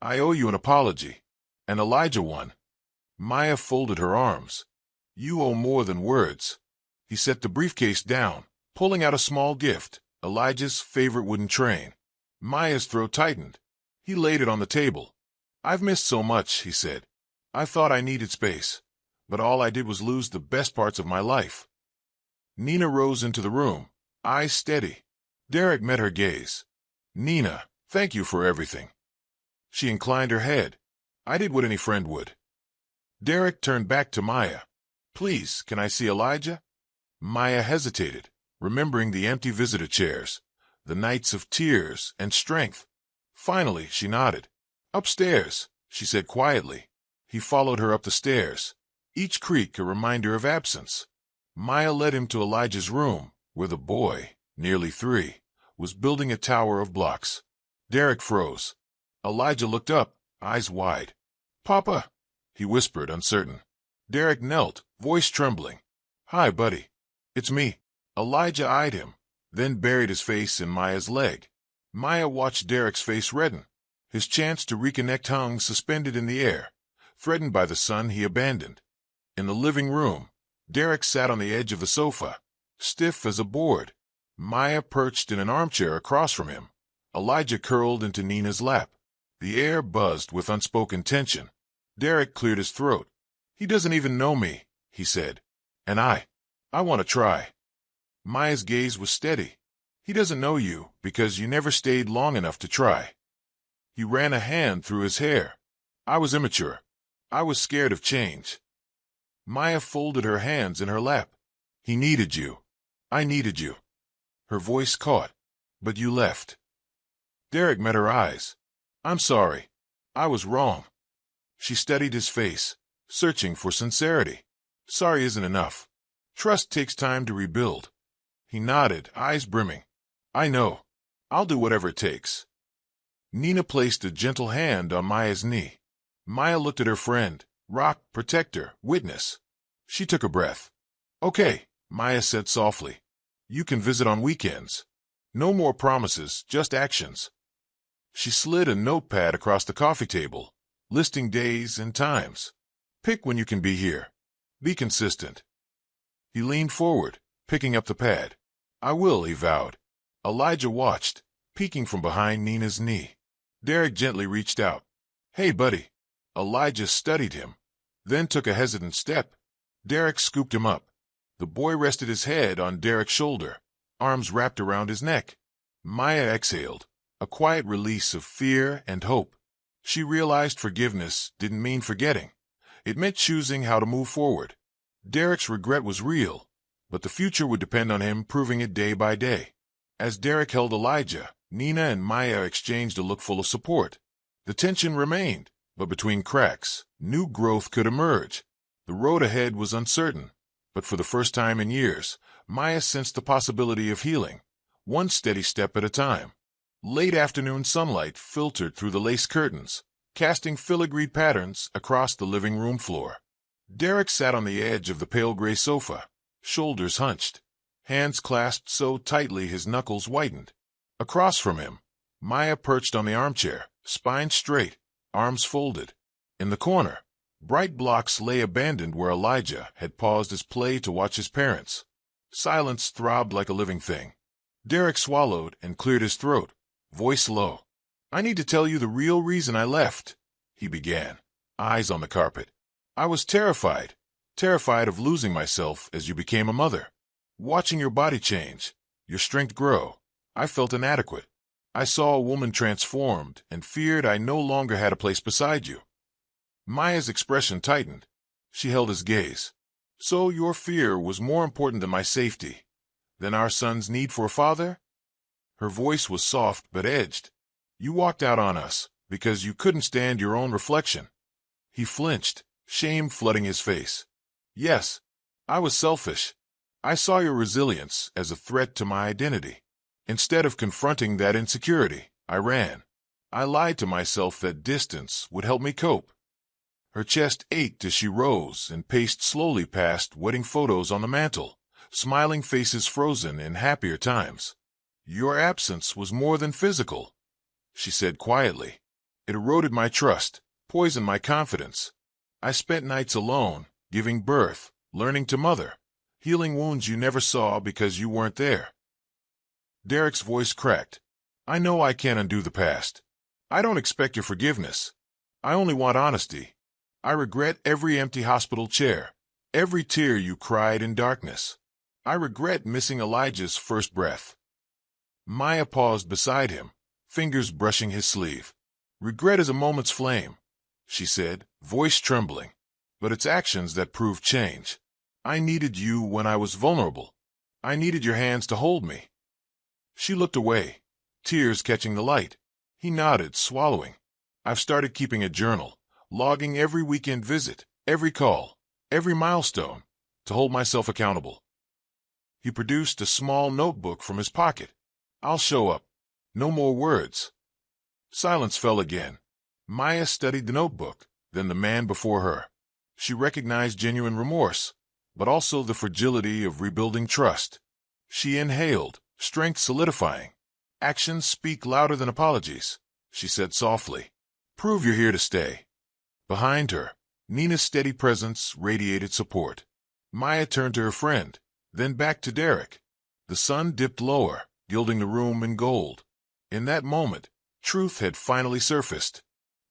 I owe you an apology. And Elijah one." Maya folded her arms. "You owe more than words." He set the briefcase down, pulling out a small gift, Elijah's favorite wooden train. Maya's throat tightened. He laid it on the table. "I've missed so much," he said. "I thought I needed space, but all I did was lose the best parts of my life." Nina rose into the room, eyes steady. Derek met her gaze. "Nina, thank you for everything." She inclined her head. "I did what any friend would." Derek turned back to Maya. "Please, can I see Elijah?" Maya hesitated, remembering the empty visitor chairs, the nights of tears and strength. Finally, she nodded. "Upstairs," she said quietly. He followed her up the stairs, each creak a reminder of absence. Maya led him to Elijah's room, where the boy, nearly 3, was building a tower of blocks. Derek froze. Elijah looked up, eyes wide. "Papa," he whispered, uncertain. Derek knelt, voice trembling. "Hi, buddy." "It's me." Elijah eyed him, then buried his face in Maya's leg. Maya watched Derek's face redden. His chance to reconnect hung suspended in the air, threatened by the son he abandoned. In the living room, Derek sat on the edge of the sofa, stiff as a board. Maya perched in an armchair across from him. Elijah curled into Nina's lap. The air buzzed with unspoken tension. Derek cleared his throat. "He doesn't even know me," he said. "And I want to try." Maya's gaze was steady. "He doesn't know you because you never stayed long enough to try." He ran a hand through his hair. "I was immature. I was scared of change." Maya folded her hands in her lap. "He needed you. I needed you." Her voice caught. "But you left." Derek met her eyes. "I'm sorry. I was wrong." She studied his face, searching for sincerity. "Sorry isn't enough. Trust takes time to rebuild." He nodded, eyes brimming. "I know. I'll do whatever it takes." Nina placed a gentle hand on Maya's knee. Maya looked at her friend, rock, protector, witness. She took a breath. "Okay," Maya said softly. "You can visit on weekends. No more promises, just actions." She slid a notepad across the coffee table, listing days and times. "Pick when you can be here. Be consistent." He leaned forward, picking up the pad. "I will," he vowed. Elijah watched, peeking from behind Nina's knee. Derek gently reached out. "Hey, buddy." Elijah studied him, then took a hesitant step. Derek scooped him up. The boy rested his head on Derek's shoulder, arms wrapped around his neck. Maya exhaled, a quiet release of fear and hope. She realized forgiveness didn't mean forgetting. It meant choosing how to move forward. Derek's regret was real, but the future would depend on him proving it day by day. As Derek held Elijah, Nina and Maya exchanged a look full of support. The tension remained, but between cracks, new growth could emerge. The road ahead was uncertain, but for the first time in years, Maya sensed the possibility of healing, one steady step at a time. Late afternoon sunlight filtered through the lace curtains, casting filigreed patterns across the living room floor. Derek sat on the edge of the pale gray sofa, shoulders hunched, hands clasped so tightly his knuckles whitened. Across from him, Maya perched on the armchair, spine straight, arms folded. In the corner, bright blocks lay abandoned where Elijah had paused his play to watch his parents. Silence throbbed like a living thing. Derek swallowed and cleared his throat, voice low. "I need to tell you the real reason I left," he began, eyes on the carpet. "I was terrified of losing myself as you became a mother. Watching your body change, your strength grow, I felt inadequate. I saw a woman transformed and feared I no longer had a place beside you." Maya's expression tightened. She held his gaze. "So your fear was more important than my safety, than our son's need for a father?" Her voice was soft but edged. "You walked out on us because you couldn't stand your own reflection." He flinched, shame flooding his face. "Yes, I was selfish. I saw your resilience as a threat to my identity. Instead of confronting that insecurity, I ran. I lied to myself that distance would help me cope." Her chest ached as she rose and paced slowly past wedding photos on the mantel, smiling faces frozen in happier times. "Your absence was more than physical," she said quietly. "It eroded my trust, poisoned my confidence. I spent nights alone, giving birth, learning to mother, healing wounds you never saw because you weren't there." Derek's voice cracked. "I know I can't undo the past. I don't expect your forgiveness. I only want honesty. I regret every empty hospital chair, every tear you cried in darkness. I regret missing Elijah's first breath." Maya paused beside him, fingers brushing his sleeve. "Regret is a moment's flame," she said, voice trembling, "but it's actions that prove change. I needed you when I was vulnerable. I needed your hands to hold me." She looked away, tears catching the light. He nodded, swallowing. "I've started keeping a journal, logging every weekend visit, every call, every milestone, to hold myself accountable." He produced a small notebook from his pocket. "I'll show up. No more words." Silence fell again. Maya studied the notebook, then the man before her. She recognized genuine remorse, but also the fragility of rebuilding trust. She inhaled, strength solidifying. "Actions speak louder than apologies," she said softly. "Prove you're here to stay." Behind her, Nina's steady presence radiated support. Maya turned to her friend, then back to Derek. The sun dipped lower, gilding the room in gold. In that moment, truth had finally surfaced.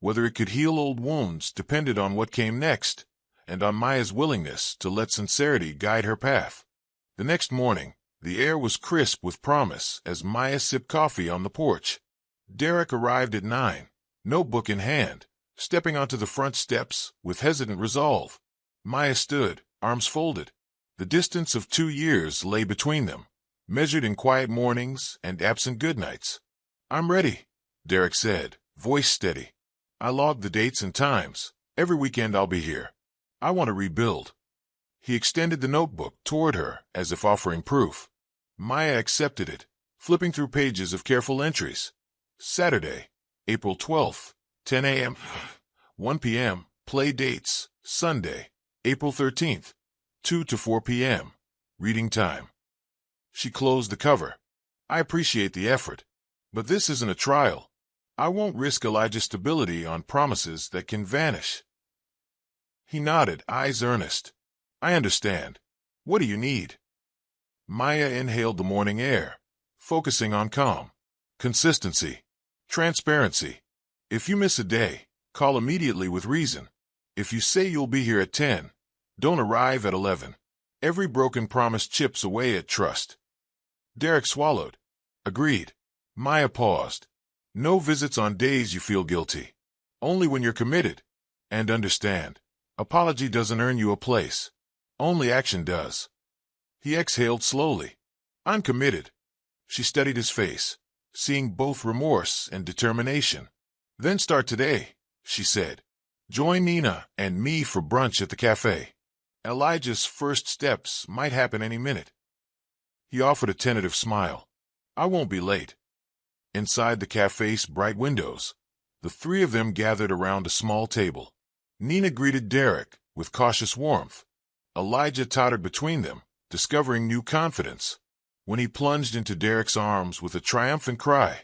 Whether it could heal old wounds depended on what came next, and on Maya's willingness to let sincerity guide her path. The next morning, the air was crisp with promise as Maya sipped coffee on the porch. Derek arrived at 9, notebook in hand, stepping onto the front steps with hesitant resolve. Maya stood, arms folded. The distance of 2 years lay between them, measured in quiet mornings and absent goodnights. "I'm ready," Derek said, voice steady. "I logged the dates and times. Every weekend I'll be here. I want to rebuild." He extended the notebook toward her as if offering proof. Maya accepted it, flipping through pages of careful entries. Saturday, April 12th, 10 a.m., 1 p.m., play dates. Sunday, April 13th, 2 to 4 p.m., reading time. She closed the cover. "I appreciate the effort, but this isn't a trial. I won't risk Elijah's stability on promises that can vanish." He nodded, eyes earnest. "I understand. What do you need?" Maya inhaled the morning air, focusing on calm, consistency, transparency. "If you miss a day, call immediately with reason. If you say you'll be here at 10, don't arrive at 11. Every broken promise chips away at trust." Derek swallowed. "Agreed." Maya paused. "No visits on days you feel guilty. Only when you're committed. And understand, apology doesn't earn you a place. Only action does. He exhaled slowly. I'm committed. She studied his face, seeing both remorse and determination. Then start today, she said. Join Nina and me for brunch at the cafe. Elijah's first steps might happen any minute. He offered a tentative smile. I won't be late. Inside the cafe's bright windows, the three of them gathered around a small table. Nina greeted Derek with cautious warmth. Elijah tottered between them, discovering new confidence. When he plunged into Derek's arms with a triumphant cry,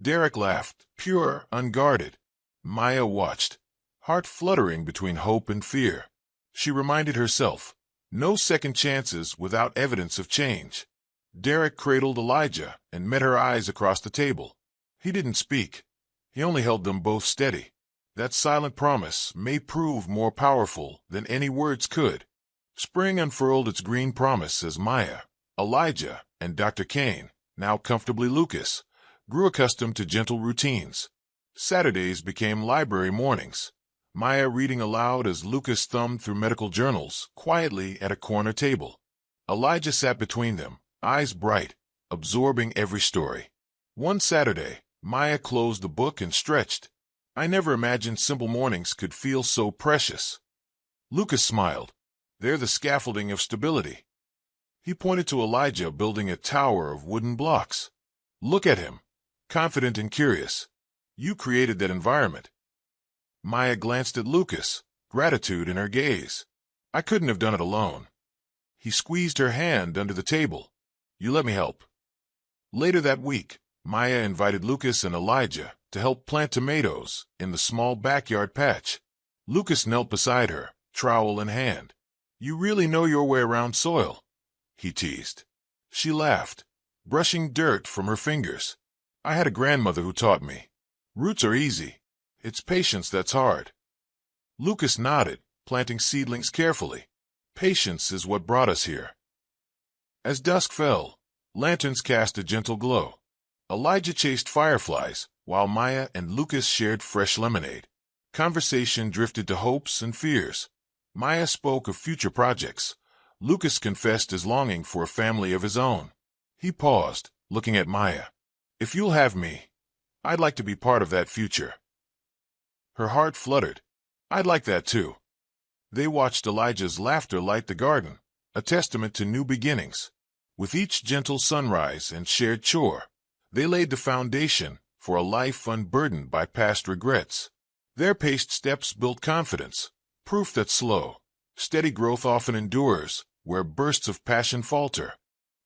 Derek laughed, pure, unguarded. Maya watched, heart fluttering between hope and fear. She reminded herself, no second chances without evidence of change. Derek cradled Elijah and met her eyes across the table. He didn't speak. He only held them both steady. That silent promise may prove more powerful than any words could. Spring unfurled its green promise as Maya, Elijah, and Dr. Kane, now comfortably Lucas, grew accustomed to gentle routines. Saturdays became library mornings, Maya reading aloud as Lucas thumbed through medical journals quietly at a corner table. Elijah sat between them, eyes bright, absorbing every story. One Saturday, Maya closed the book and stretched. I never imagined simple mornings could feel so precious. Lucas smiled. They're the scaffolding of stability. He pointed to Elijah building a tower of wooden blocks. Look at him, confident and curious. You created that environment. Maya glanced at Lucas, gratitude in her gaze. I couldn't have done it alone. He squeezed her hand under the table. You let me help. Later that week, Maya invited Lucas and Elijah to help plant tomatoes in the small backyard patch. Lucas knelt beside her, trowel in hand. You really know your way around soil, he teased. She laughed, brushing dirt from her fingers. I had a grandmother who taught me. Roots are easy. It's patience that's hard. Lucas nodded, planting seedlings carefully. Patience is what brought us here. As dusk fell, lanterns cast a gentle glow. Elijah chased fireflies, while Maya and Lucas shared fresh lemonade. Conversation drifted to hopes and fears. Maya spoke of future projects. Lucas confessed his longing for a family of his own. He paused, looking at Maya. If you'll have me, I'd like to be part of that future. Her heart fluttered. I'd like that too. They watched Elijah's laughter light the garden, a testament to new beginnings. With each gentle sunrise and shared chore, they laid the foundation for a life unburdened by past regrets. Their paced steps built confidence, proof that slow, steady growth often endures where bursts of passion falter.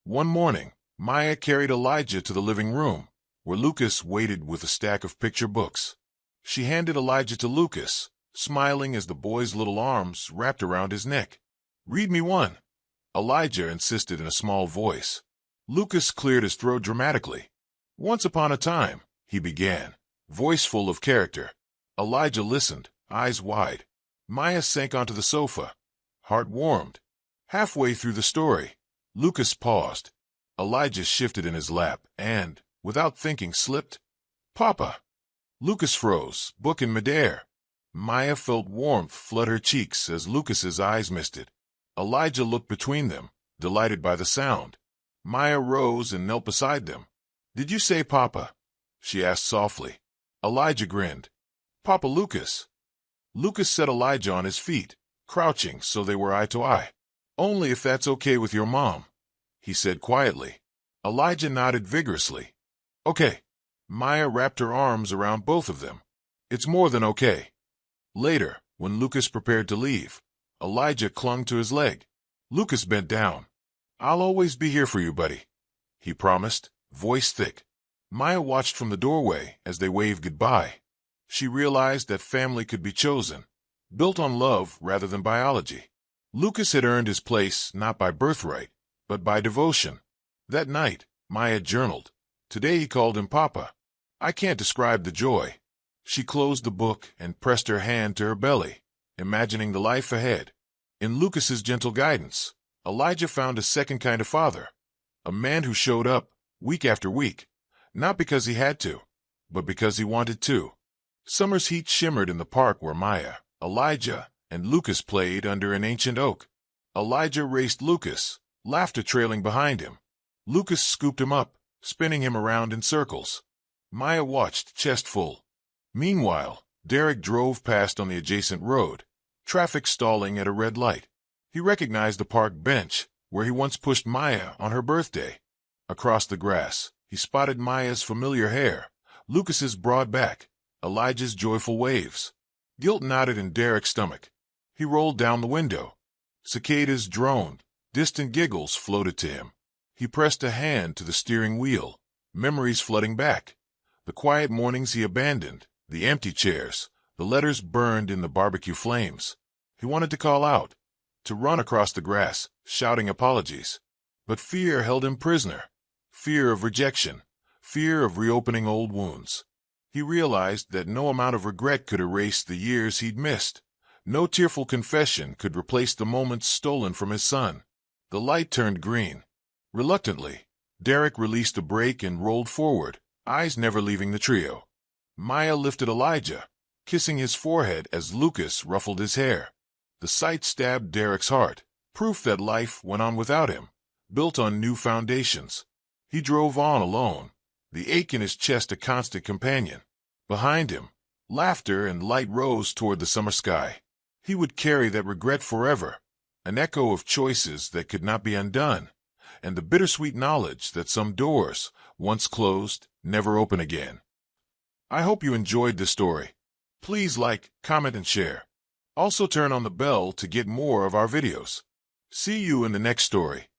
One morning, Maya carried Elijah to the living room, where Lucas waited with a stack of picture books. She handed Elijah to Lucas, smiling as the boy's little arms wrapped around his neck. Read me one, Elijah insisted in a small voice. Lucas cleared his throat dramatically. Once upon a time, he began, voice full of character. Elijah listened, eyes wide. Maya sank onto the sofa, heart warmed. Halfway through the story, Lucas paused. Elijah shifted in his lap and, without thinking, slipped. Papa! Lucas froze, book in midair. Maya felt warmth flood her cheeks as Lucas's eyes misted. Elijah looked between them, delighted by the sound. Maya rose and knelt beside them. Did you say Papa? She asked softly. Elijah grinned. Papa Lucas. Lucas set Elijah on his feet, crouching so they were eye to eye. Only if that's okay with your mom, he said quietly. Elijah nodded vigorously. Okay. Maya wrapped her arms around both of them. It's more than okay. Later, when Lucas prepared to leave, Elijah clung to his leg. Lucas bent down. I'll always be here for you, buddy, he promised, voice thick. Maya watched from the doorway as they waved goodbye. She realized that family could be chosen, built on love rather than biology. Lucas had earned his place not by birthright, but by devotion. That night, Maya journaled. Today he called him Papa. I can't describe the joy. She closed the book and pressed her hand to her belly, imagining the life ahead. In Lucas's gentle guidance, Elijah found a second kind of father, a man who showed up, week after week, not because he had to, but because he wanted to. Summer's heat shimmered in the park where Maya, Elijah, and Lucas played under an ancient oak. Elijah raced Lucas, laughter trailing behind him. Lucas scooped him up, spinning him around in circles. Maya watched, chest full. Meanwhile, Derek drove past on the adjacent road, traffic stalling at a red light. He recognized the park bench, where he once pushed Maya on her birthday. Across the grass, he spotted Maya's familiar hair, Lucas's broad back, Elijah's joyful waves. Guilt knotted in Derek's stomach. He rolled down the window. Cicadas droned, distant giggles floated to him. He pressed a hand to the steering wheel, memories flooding back. The quiet mornings he abandoned, the empty chairs, the letters burned in the barbecue flames. He wanted to call out, to run across the grass, shouting apologies. But fear held him prisoner. Fear of rejection, fear of reopening old wounds. He realized that no amount of regret could erase the years he'd missed. No tearful confession could replace the moments stolen from his son. The light turned green. Reluctantly, Derek released the brake and rolled forward, eyes never leaving the trio. Maya lifted Elijah, kissing his forehead as Lucas ruffled his hair. The sight stabbed Derek's heart, proof that life went on without him, built on new foundations. He drove on alone, the ache in his chest a constant companion. Behind him, laughter and light rose toward the summer sky. He would carry that regret forever, an echo of choices that could not be undone, and the bittersweet knowledge that some doors, once closed, never open again. I hope you enjoyed this story. Please like, comment, and share. Also turn on the bell to get more of our videos. See you in the next story.